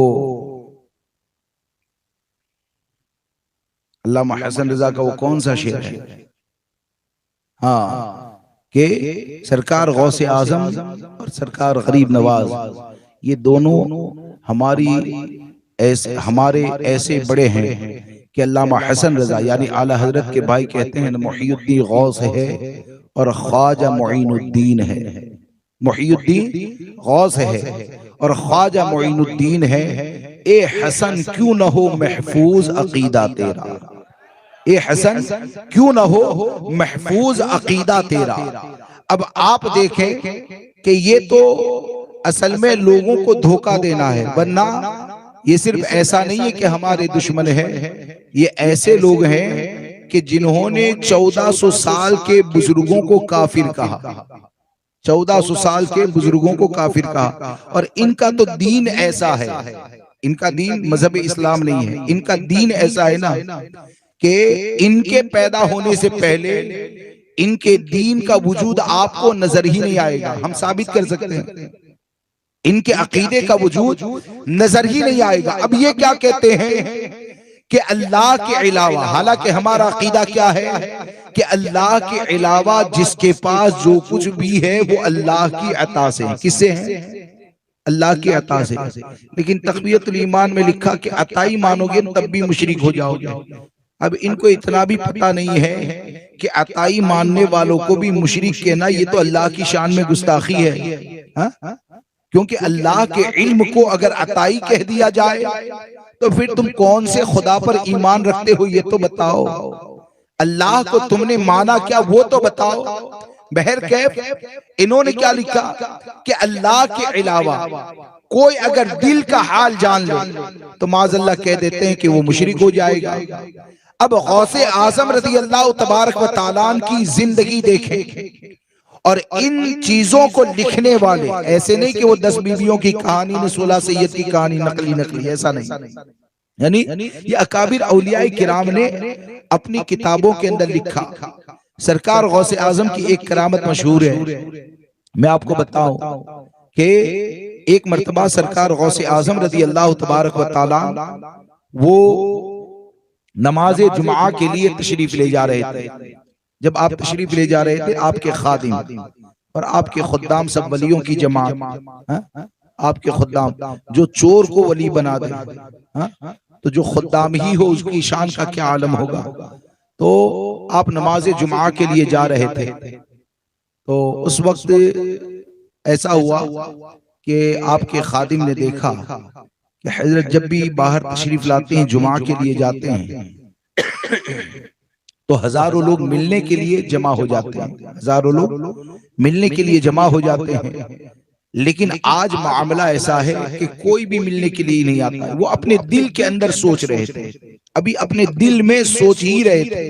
अल्लामा हसन रजा का वो कौन सा शेर है? हाँ, कि सरकार गौसे आजम और सरकार गरीब नवाज ये दोनों हमारे ऐसे बड़े हैं कि अल्लामा हसन रजा यानी आला हजरत के भाई कहते हैं मुहियुद्दीन गौस है और ख्वाजा मुईनुद्दीन है। मुहियुद्दीन गौस है और ख्वाजा मुईनुद्दीन है। ए हसन क्यों न हो महफूज अकीदा तेरा, ए हसन क्यों न हो महफूज अकीदा तेरा। अब आप देखें कि ये तो असल में लोगों को धोखा देना है, वरना ये सिर्फ ऐसा नहीं है कि हमारे दुश्मन है, ये ऐसे लोग हैं कि जिन्होंने 1400 साल के बुजुर्गों को काफिर कहा, 1400 साल के बुजुर्गों को काफिर कहा। और इनका तो दीन ऐसा है, इनका दीन मजहब इस्लाम नहीं है, इनका दीन ऐसा है ना कि इनके पैदा होने से पहले इनके दीन का वजूद आपको नजर ही नहीं आएगा। हम साबित कर सकते हैं, इनके अकीदे का वजूद नजर ही नहीं आएगा। अब ये क्या कहते हैं कि अल्लाह के अलावा, हालांकि हमारा अकीदा क्या है कि अल्लाह के अलावा जिसके पास जो कुछ भी है वो अल्लाह की अता से है। किससे है? अल्लाह की अता से। लेकिन तक़वियतुल ईमान में लिखा कि अताई मानोगे तब भी मुशरिक हो जाओगे। अब इनको इतना भी पता नहीं है कि अताई मानने वालों को भी मुशरिक कहना ये तो अल्लाह की शान में गुस्ताखी है। हा? क्योंकि अल्लाह के इल्म को अगर अताई कह दिया जाए तो फिर तुम कौन से खुदा पर ईमान रखते हो ये तो बताओ। अल्लाह को तुमने माना क्या वो तो बताओ। बहरकैफ इन्होंने क्या लिखा कि अल्लाह के अलावा कोई अगर दिल का हाल जान ले तो माज़अल्लाह कह देते हैं कि वो मुशरिक हो जाएगा। अब गौसे आजम रज़ी अल्लाह तबारक व तआला की जिंदगी देखें और इन चीजों को लिखने वाले ऐसे नहीं कि वो 10 बीवियों की कहानी ने 16 सैयद की कहानी नकली, ऐसा नहीं। यानी ये अकाबिर औलिया किराम ने अपनी किताबों के अंदर लिखा। सरकार गौसे आजम की एक करामत मशहूर है, मैं आपको बताऊं कि एक मर्तबा सरकार गौसे आजम रदी अल्लाह तबारक व तआला वो नमाज जुमा के लिए तशरीफ ले जा रहे थे। जब आप तशरीफ ले जा रहे थे, आपके खादिम और आपके खुद्दाम सब वलियों की जमात, आपके खुद्दाम जो चोर को वली बना दे, तो जो खुद्दाम ही हो उसकी शान का क्या आलम होगा। तो आप नमाज जुमा के लिए जा रहे थे, तो उस वक्त ऐसा हुआ कि आपके खादिम ने देखा कि हजरत जब भी बाहर तशरीफ लाते हैं, जुमा के लिए जाते हैं, तो हजारों लोग मिलने के लिए जमा हो जाते हैं, हजारों लोग मिलने के लिए जमा हो जाते हैं। लेकिन आज मामला ऐसा है कि कोई भी मिलने के लिए नहीं आता। वो अपने दिल के अंदर सोच रहे थे, अभी अपने दिल में सोच ही रहे थे,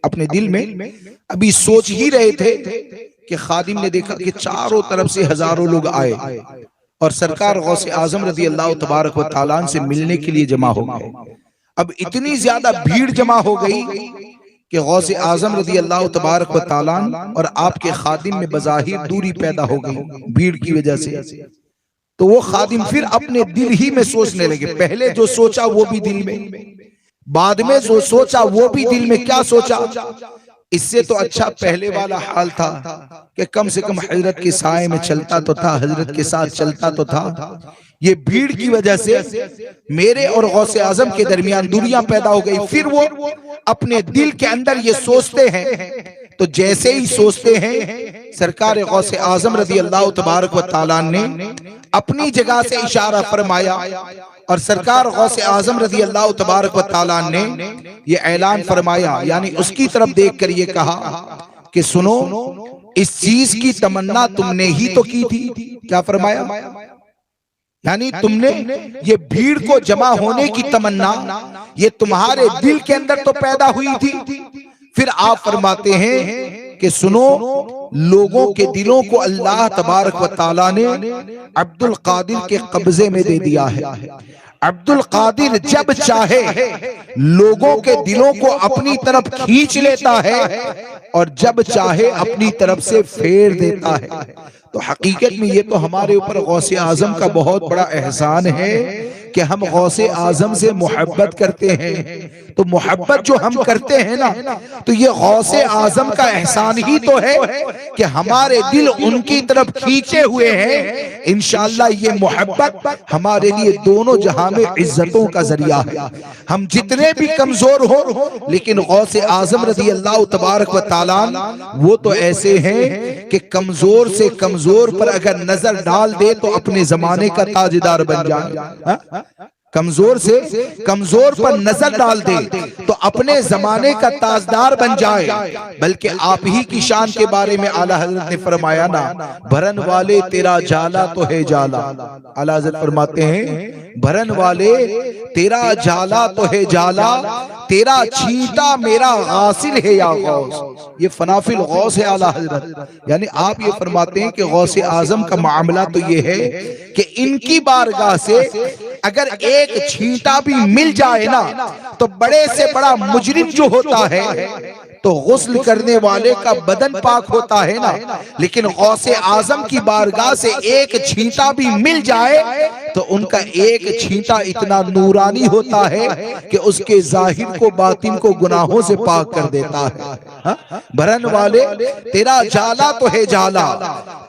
अपने दिल में अभी सोच ही रहे थे कि खादिम ने देखा कि चारों तरफ से हजारों लोग आए और सरकार गौसे आजम रजी अल्लाह तबारक व तआला से मिलने के लिए जमा हो गए। अब इतनी ज्यादा भीड़ जमा हो गई कि गौसे आजम रजी अल्लाह तबारक व तआला और आपके खादिम में बज़ाहिर दूरी पैदा हो गई भीड़ की वजह से। तो वो खादिम फिर अपने दिल ही में सोचने लगे, पहले जो सोचा वो भी दिल में, बाद में जो सोचा वो भी दिल में। क्या सोचा? इससे तो अच्छा पहले वाला हाल था कि कम से कम हजरत के साए में चलता तो था, हजरत के साथ चलता तो था। ये भीड़ की वजह से मेरे और गौसे आजम के दरमियान दूरियां पैदा हो गई। फिर वो अपने दिल के अंदर ये सोचते हैं, तो जैसे ही सोचते हैं सरकार गौसे आजम रजी अल्लाह तबारक व तआला ने अपनी जगह से इशारा फरमाया और सरकार गौसे आजम रजी अल्लाह तबारक व तआला ने ये ऐलान फरमाया, यानी उसकी तरफ देखकर ये कहा कि सुनो, इस चीज की तमन्ना तुमने ही तो की थी। क्या फरमाया? यानी तुमने ये भीड़ को जमा होने की तमन्ना ये तुम्हारे दिल के अंदर तो पैदा हुई थी। फिर आप फरमाते हैं कि सुनो, लोगों के दिलों को अल्लाह तबारक व तआला ने अब्दुल कादिर के कब्जे में दे दिया है। अब्दुल कादिर जब चाहे लोगों के दिलों को अपनी तरफ खींच लेता है और जब चाहे अपनी तरफ से फेर देता है। तो हकीकत में ये तो हमारे ऊपर गौसे आजम का बहुत बड़ा एहसान है कि हम गौसे आजम से मोहब्बत करते हैं। तो मोहब्बत जो हम करते हैं ना, तो ये गौसे आजम का एहसान ही तो है कि हमारे दिल उनकी तरफ खींचे हुए हैं। इंशाअल्लाह ये मोहब्बत हमारे लिए दोनों जहां में इज्जतों का जरिया है। हम जितने भी कमजोर हो, लेकिन गौसे आजम रज़ी अल्लाह तबारक व तआला वो तो ऐसे हैं कि कमजोर से कमजोर पर अगर नजर डाल दे तो अपने जमाने का ताजदार बन जाए। कमजोर से कमजोर पर नजर डाल दे तो अपने जमाने का ताजदार बन जाए। बल्कि आप ही की शान के बारे में आला हजरत ने फरमाया ना, भरन वाले तेरा जाला तो है जाला। आला हजरत फरमाते हैं, भरन वाले तेरा जाला तो है जाला, तेरा छींटा मेरा गासिल है या गौस। ये फनाफिल गौस है आला हजरत। यानी आप ये फरमाते हैं कि गौसे आजम का मामला तो ये है कि इनकी बारगाह से अगर एक छींटा भी मिल जाए ना, तो बड़े से बड़ा मुजरिम जो होता है तो गुस्ल करने वाले का बदन पाक होता है ना, लेकिन गौसे आजम की बारगाह से एक छींटा भी मिल जाए तो उनका एक छींटा इतना नूरानी होता है कि उसके जाहिर को बातिन को गुनाहों से पाक कर देता है। भरन वाले तेरा जाला तो है जाला,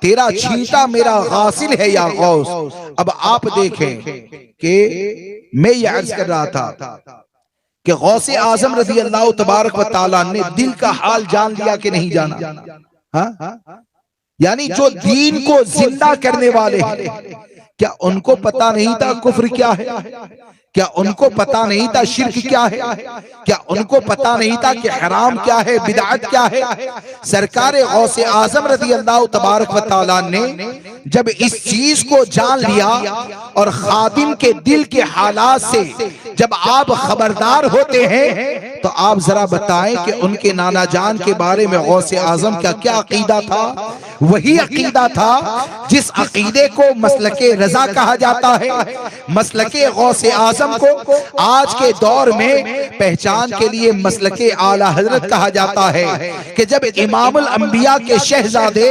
तेरा छींटा मेरा गासिल है या गौस। अब आप देखें कि मैं ये अर्ज कर रहा था कि गौसे आजम रज़ी अल्लाह तबारक व तआला ने दिल का हाल जान लिया कि नहीं जाना? हाँ, यानी जो दीन को जिंदा करने वाले हैं, क्या उनको पता नहीं था कुफ्र क्या है? क्या उनको पता नहीं था शिर्क क्या है? क्या उनको पता नहीं था कि हराम क्या है, बिदअत क्या है? सरकार गौसे आजम रज़ी अल्लाह तबारक व तआला ने जब इस चीज को जान लिया और खादिम के दिल के हालात से जब आप खबरदार होते हैं तो आप जरा बताएं कि उनके नाना जान के बारे में गौसे आजम का क्या अकीदा था। वही अकीदा था जिस अकीदे को मसलके रजा कहा जाता है। मसलके गौसे आजम को आज के दौर में पहचान के लिए मसलके आला हजरत कहा जाता है कि जब इमामुल अंबिया के शहजादे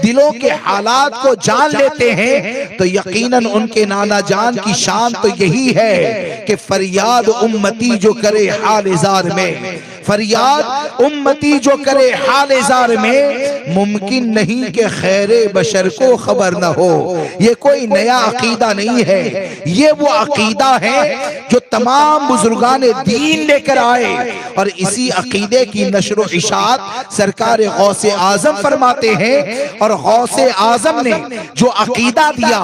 दिलों के हालात को जान लेते हैं तो यकीनन उनके नाना जान की शान तो यही है कि फरियाद उम्मती जो करे हाल जार में, फरियाद उम्मती जो करे हाल जार में, मुमकिन नहीं कि खैरे बशर को खबर न हो। ये कोई नया अकीदा नहीं है, ये वो अकीदा है जो तमाम बुजुर्गान दीन लेकर आए और इसी अकीदे की नशर व इशाअत सरकार गौसे आजम फरमाते हैं। और गौसे आजम ने जो अकीदा दिया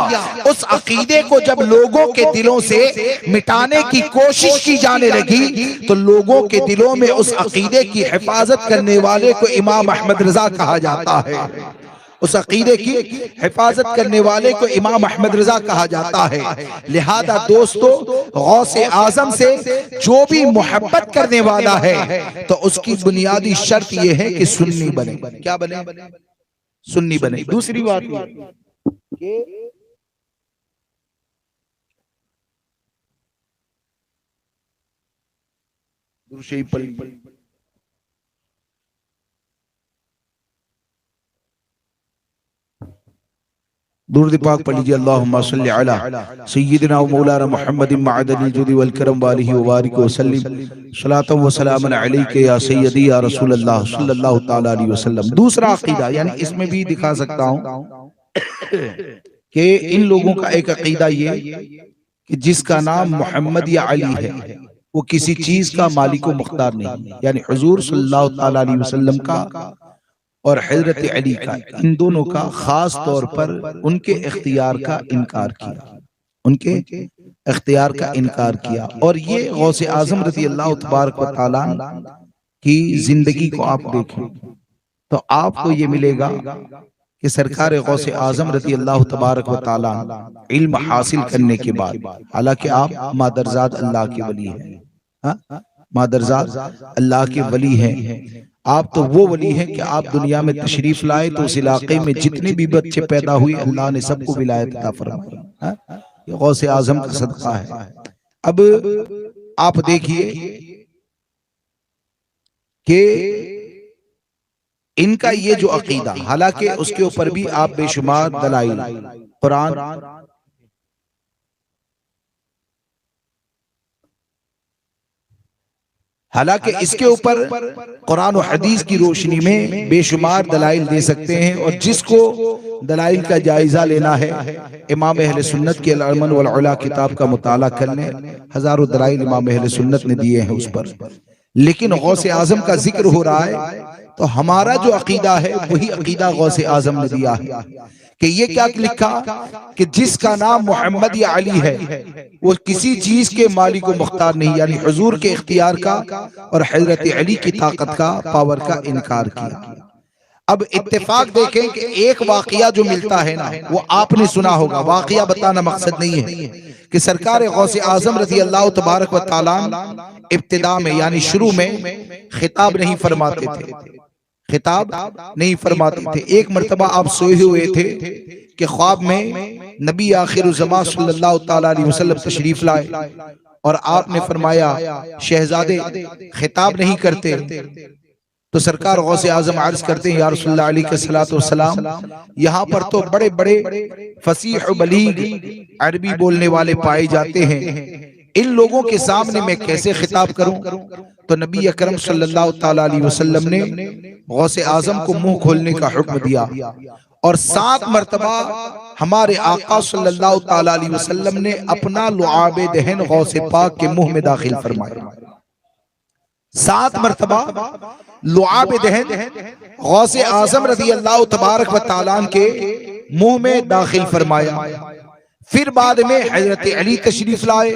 उस अकीदे को जब लोगों के दिलों से मिटाने की कोशिश की जाने लगी तो लोगों के दिलों में उस अकीदे की हिफाजत करने वाले को इमाम अहमद रजा कहा जाता है। उस अकीदे की हिफाजत करने वाले को इमाम अहमद रजा कहा जाता है। लिहाजा दोस्तों, गौसे आजम से जो भी मोहब्बत करने वाला है तो उसकी बुनियादी शर्त यह है कि सुन्नी बने। क्या बने? सुन्नी बने। दूसरी बात दुरूद पाक पढ़ लीजिए। अल्लाहुम्मा सल्लि अला सय्यिदिना व मौलाना मुहम्मदिन मअदनिल जुदी वल करम वालिहि व बारिक व सल्लिम सलातन व सलामन अलैका या सय्यदी या रसूल अल्लाह सल्लल्लाहु तआला अलैहि वसल्लम। दूसरा अकीदा, यानी इसमें भी दिखा सकता हूं कि इन लोगों का एक अकीदा ये कि जिसका नाम मोहम्मद या अली है वो किसी चीज का मालिक व मुख्तार नहीं, यानी हुजूर सल्लल्लाहु तआला अलैहि वसल्लम का और हजरत अली का, इन दोनों का खास तौर पर उनके इख्तियार का इनकार किया, उनके इख्तियार का इनकार किया। और ये गौसे आजम रज़ी अल्लाह तबारक व तआला की जिंदगी को आप देखें तो आपको ये मिलेगा कि सरकार गौसे आजम रज़ी अल्लाह तबारक व तआला इल्म हासिल करने के बाद, हालांकि आप मादरजाद अल्लाह के वली हैं, मादरजाद अल्लाह के वली हैं, आप तो वो वली हैं कि आप दुनिया में तशरीफ लाए तो उस इलाके में जितने भी बच्चे पैदा हुए अल्लाह ने सबको विलायत अता फरमाई। ये गौसे आजम का सदका है। अब आप देखिए कि इनका ये जो अकीदा, हालांकि उसके ऊपर भी आप बेशुमार दलाइल कुरान हालांकि इसके ऊपर कुरान और हदीस की रोशनी में बेशुमार दलाइल दे सकते हैं। और जिसको दलाइल का जायजा लेना है इमाम अहले सुन्नत के अल-अमन वल उला किताब का मुताला कर लें। हजारों दलाइल इमाम अहले सुन्नत ने दिए हैं उस पर। लेकिन गौसे आजम का जिक्र हो रहा है तो हमारा जो अकीदा है वही अकीदा गौसे आजम ने दिया है कि ये क्या लिखा कि जिसका नाम मोहम्मद या अली है वो किसी चीज के मालिक व मुख्तार नहीं, यानी हुजूर के इख्तियार का और हजरत अली की ताकत का, पावर का इनकार किया। अब इत्तेफाक देखें कि एक वाकया जो मिलता है ना वो आपने सुना होगा, वाकया बताना मकसद नहीं है कि सरकार गौसे आजम रज़ी अल्लाह तबारक व तआला इब्तिदा में यानी शुरू में खिताब नहीं फरमाते थे, खिताब नहीं फरमाते थे। एक मर्तबा आप सोए हुए थे कि ख्वाब में नबी आखिर ज़मां सल्लल्लाहु तआला अलैहि वसल्लम तशरीफ लाए और आपने फरमाया शहजादे खिताब नहीं करते। तो सरकार गौसे आजम अर्ज करते हैं या रसूलुल्लाह अलैहिस्सलातु वस्सलाम, यहाँ पर तो बड़े बड़े फसीह बलीग अरबी बोलने वाले पाए जाते हैं, इन लोगों के सामने मैं कैसे खिताब करूं? तो नबी अकरम सल्लल्लाहु तआला अलैहि वसल्लम ने गौसे आजम को मुंह खोलने का हुक्म दिया और 7 मरतबा हमारे आका सल्लल्लाहु तआला अलैहि वसल्लम ने अपना लुआबे दहन गौसे पाक के मुंह में दाखिल फरमाया। 7 मरतबा लुआबे दहन गौसे आजम रज़ी अल्लाह तबारक व तआला के मुंह में दाखिल फरमाया। फिर बाद में हजरत अली तशरीफ लाए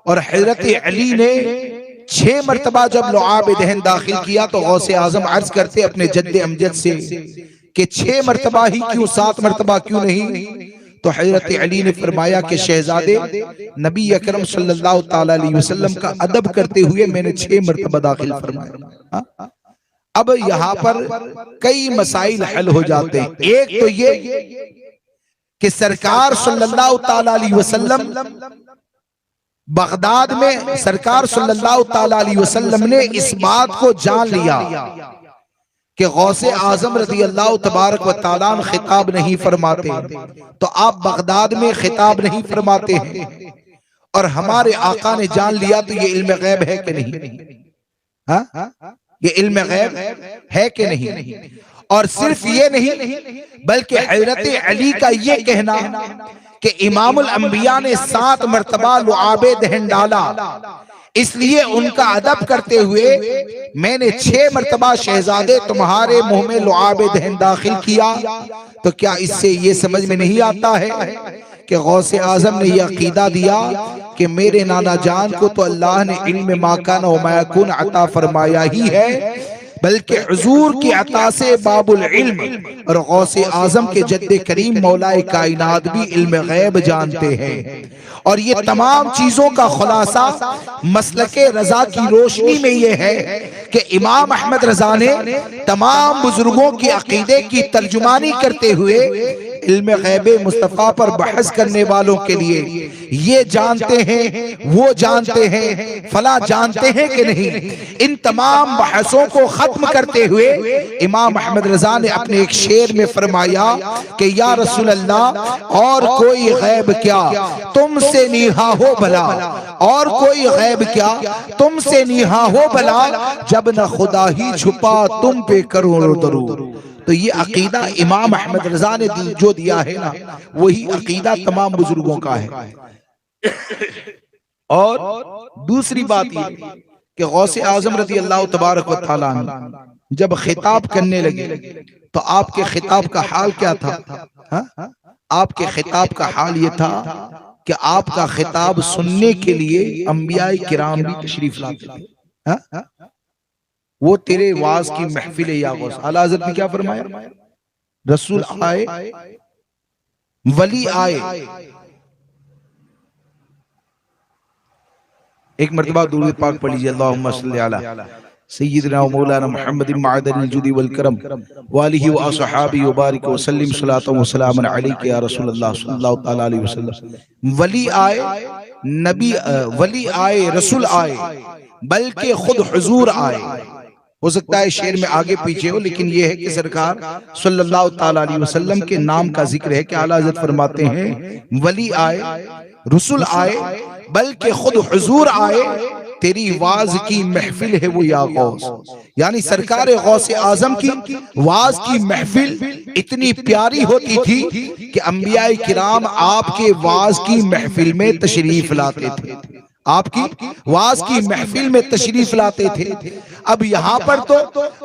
और हजरत अली ने 6 मरतबा जब लुआब दहन दाखिल किया तो गौसे आजम अर्ज करते अपने जद्दे अमजद से कि 6 मरतबा ही क्यों, 7 मरतबा क्यों नहीं? तो हजरत अली ने फरमाया कि शहजादे, नबी अकरम सल्लल्लाहु ताला अलैहि वसल्लम का अदब करते हुए मैंने 6 मरतबा दाखिल फरमाया। हाँ? अब यहाँ पर कई मसाइल हल हो जाते हैं। एक तो ये कि सरकार सल्लल्लाहु ताला अलैहि वसल्लम बगदाद में, सरकार सल्लल्लाहु ताला अलैहि वसल्लम ने इस बात को जान लिया कि गौसे आजम रज़ी अल्लाह तबारक व तआला खिताब नहीं फरमाते, तो आप बगदाद में खिताब नहीं फरमाते हैं, और हमारे आका ने जान लिया, तो ये इल्म गैब है कि नहीं? हाँ, ये इल्म गैब है कि नहीं? और सिर्फ ये नहीं, बल्कि हजरत अली का ये कहना कि इमामुल अंबिया ने 7 मरतबा लुआबे दहन डाला, इसलिए उनका अदब करते हुए मैंने 6 मरतबा शहजादे तुम्हारे मुंह में लुआबे दहन दाखिल किया। तो क्या इससे ये समझ में नहीं आता है कि गौसे आजम ने यह अकीदा दिया कि मेरे नाना जान को तो अल्लाह ने इल्म माकाना व मायकून अता फरमाया ही है, बल्कि हुजूर की अता से बाबुल इल्म और गौसे आजम के जद्दे करीम मौलाए कायनात भी इल्म गैब जानते हैं। और ये तमाम चीजों का खुलासा मसलके रजा की रोशनी में ये है कि इमाम अहमद रजा ने तमाम बुजुर्गों के अकीदे की तर्जुमानी करते हुए इल्म गैबे मुस्तफ़ा पर बहस करने वालों के लिए ये जानते हैं, वो जानते हैं, फला जानते हैं कि नहीं, इन तमाम बहसों को खत्म करते हुए इमाम अहमद रजा ने अपने एक शेर में फरमाया कि या रसूल अल्लाह, और कोई गैब क्या तुमसे नीहा हो भला, और कोई गैब क्या तुमसे नीहा हो भला, जब न खुदा ही छुपा तुम पे करो दरूद। तो ये अकीदा इमाम अहमद रजा ने जो दिया है ना, वही अकीदा तमाम बुजुर्गों का है। और दूसरी बात ये कि गौसे आजम रज़ी अल्लाह तबारक व तआला जब खिताब करने लगे तो आपके खिताब का हाल क्या था? हा? आपके खिताब का हाल ये था कि आपका खिताब सुनने के लिए अंबियाए किराम भी तशरीफ लाते थे। हा? वो तेरे वाज की महफिल या गौस। आला हज़रत ने क्या फरमाया? रसूल आए, वली आए, एक मरतबा दुरूद पाक पढ़ लीजिए, अल्लाहुम्मा सल्ली अला सय्यिदना व मौलाना मुहम्मदिन मअदनिल जुदी वल करम व आलिहि व असहाबी व बारिक व सल्लिम सलातन व सलामन अलैका या रसूलल्लाह सल्लल्लाहु तआला अलैहि वसल्लम। वली आए, नबी वली आए, रसूल आए, बल्कि खुद हुजूर आए। हो सकता है शेर में आगे पीछे हो, लेकिन यह है कि सरकार सल्लल्लाहु तआला अलैहि वसल्लम के नाम का जिक्र है कि आला हज़रत फरमाते हैं वली आए, रसूल आए, बल्कि खुद हुजूर आए, तेरी वाज की महफिल है वो या गौस। यानी सरकार गौसे आजम की वाज की महफिल इतनी प्यारी होती थी कि अंबियाए किराम आपके वाज की महफिल में तशरीफ लाते थे, आपकी वाज की महफिल में तशरीफ लाते थे। अब यहाँ पर तो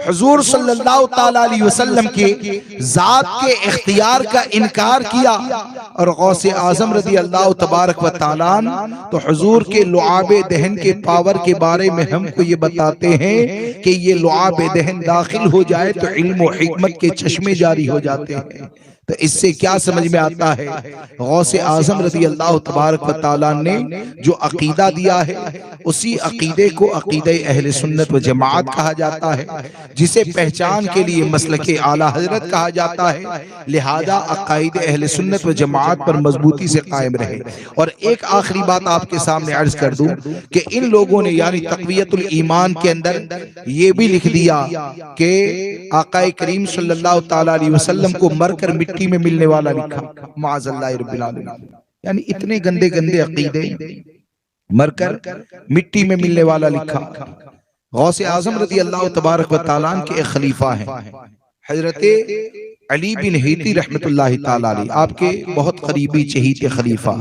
हुजूर सल्लल्लाहु ताला अलैहि वसल्लम के जात के इख्तियार का इनकार किया, और गौसे आजम रज़ी अल्लाह तबारक व तआला तो हुजूर के लुआबे दहन के पावर के बारे में हमको ये बताते हैं कि ये लुआबे दहन दाखिल हो जाए तो इल्म और हिकमत के चश्मे जारी हो जाते हैं। तो इससे क्या समझ में आता है? गौसे आजम रज़ी अल्लाह तबारक व तआला ने जो अकीदा दिया है, उसी अकीदे को अकीदे अहले सुन्नत व जमात कहा जाता है, जिसे पहचान के लिए मसलके आला हजरत कहा जाता है। लिहाजा अकायद अहले सुन्नत व जमात पर मजबूती से कायम रहे। और एक आखिरी बात आपके सामने अर्ज कर दूं कि इन लोगों ने यानी तक़वियतुल ईमान के अंदर ये भी लिख दिया कि आकाए करीम सल्लल्लाहु तआला अलैहि वसल्लम को मरकर मिट्टी में मिलने वाला लिखा, माअज़ल्लाहि रब्बिल आलमीन। यानी इतने गंदे गंदे अकीदे, मरकर मिट्टी में मिलने वाला लिखा। गौसे आजम रज़ी अल्लाह तबारक व तआला के एक खलीफा हैं हजरत अली बिन हैती रहमतुल्लाहि तआला अलैह, आपके बहुत करीबी चहीते खलीफा।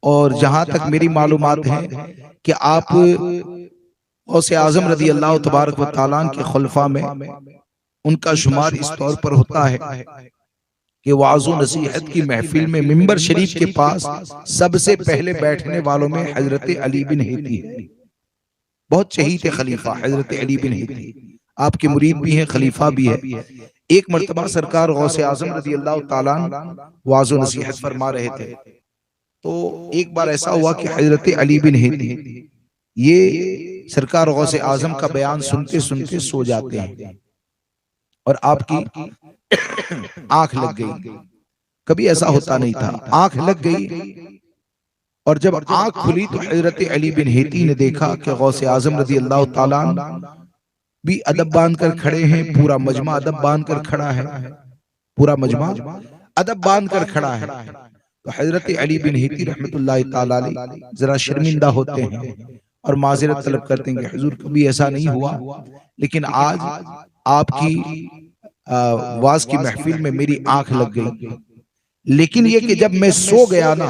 और जहां तक मेरी मालूमात है कि आप गौसे आजम रज़ी अल्लाह तबारक व तआला के खुलफा में उनका शुमार इस तौर पर होता है कि वाज़ो नसीहत की महफिल में मिंबर शरीफ के पास सबसे पहले बैठने वालों में हजरत अली बिन हैती है। बहुत चहीते खलीफा हजरत अली बिन हैती, आपके मुरीद भी हैं, खलीफा भी है। एक मर्तबा सरकार गौसे आजम रज़ी अल्लाह ताला वाज़ो नसीहत फरमा रहे थे, तो एक बार ऐसा हुआ कि हजरत अली बिन हेती ये सरकार गौसे आजम का बयान सुनते सुनते सो जाते हैं और आपकी आंख लग गई। कभी ऐसा होता नहीं था, आंख लग गई और जब आंख खुली तो हजरत अली बिन हेती ने देखा कि गौसे आजम रज़ी अल्लाह ताला भी अदब बांध कर खड़े हैं, पूरा मजमा अदब बांध कर खड़ा है, पूरा मजमा अदब बांध कर खड़ा है। तो हजरत अली बिन हेती रहमतुल्लाह ताला अलैह जरा शर्मिंदा होते हैं और माजरत तलब करते हैं कि हुजूर कभी ऐसा नहीं हुआ, लेकिन आज आपकी वाज की महफिल में मेरी आंख लग गई। लेकिन ये कि जब मैं सो गया ना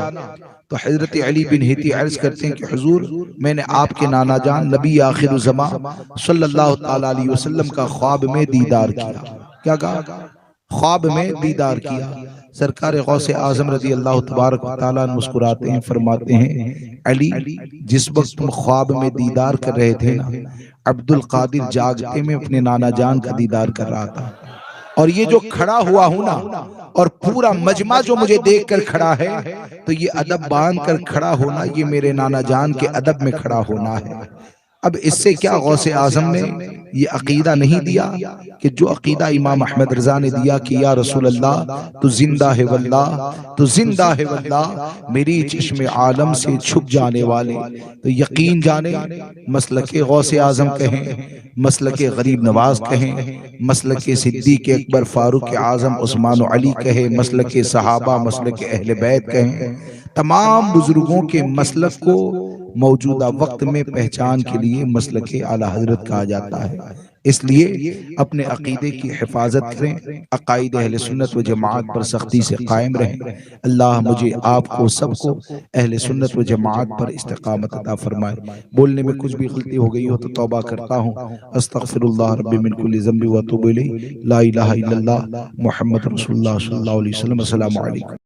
तो हजरत अली बिन हेती अर्ज करते हैं कि हुजूर मैंने आपके नाना जान नबी आखिर ज़मा सल्लल्लाहु ताला अलैहि वसल्लम का ख्वाब में दीदार किया। क्या कहा? ख्वाब में दीदार किया। सरकार गौसे आजम रज़ी अल्लाह तबारक व तआला मुस्कुराते हैं, फरमाते हैं अली जिस वक्त तुम ख्वाब में दीदार कर रहे थे ना, अब्दुल कादिर जागते में अपने नाना जान का दीदार कर रहा था, और ये जो खड़ा हुआ हूं ना और पूरा मजमा जो मुझे देख कर खड़ा है, तो ये अदब बांध कर खड़ा होना ये मेरे नाना जान के अदब में खड़ा होना है। अब इससे क्या गौसे आजम ने ये अकीदा नहीं दिया कि जो अकीदा इमाम अहमद रजा ने दिया कि या रसूल अल्लाह तू जिंदा है वल्लाह, तू जिंदा है वल्लाह, मेरी चश्मे आलम से छुप जाने वाले तो यकीन जाने मसलके गौसे आजम कहें, मसलके गरीब नवाज कहें, मसलके सिद्दीक अकबर फारूक आजम उस्मान अली कहे, मसलके सहाबा मसलके अहले बैत कहें, तमाम बुजुर्गों के मसलक को मौजूदा वक्त में पहचान के लिए मसलके आला हजरत कहा जाता है। इसलिए अपने अकीदे की हिफाजत करें, अकायदे अहले सुन्नत व जमात पर सख्ती से कायम रहें। अल्लाह मुझे आपको सबको अहले सुन्नत व जमात पर इस्तिकामत अता फरमाए। बोलने में कुछ भी गलती हो गई हो तो तौबा करता हूँ। अस्तगफिरुल्लाह रब्बी मिन कुल्ली ज़ंबि व अतूबु इलैहि। ला इलाहा इल्लल्लाह मुहम्मद रसूलुल्लाह सल्लल्लाहु अलैहि वसल्लम। अस्सलामु अलैकुम।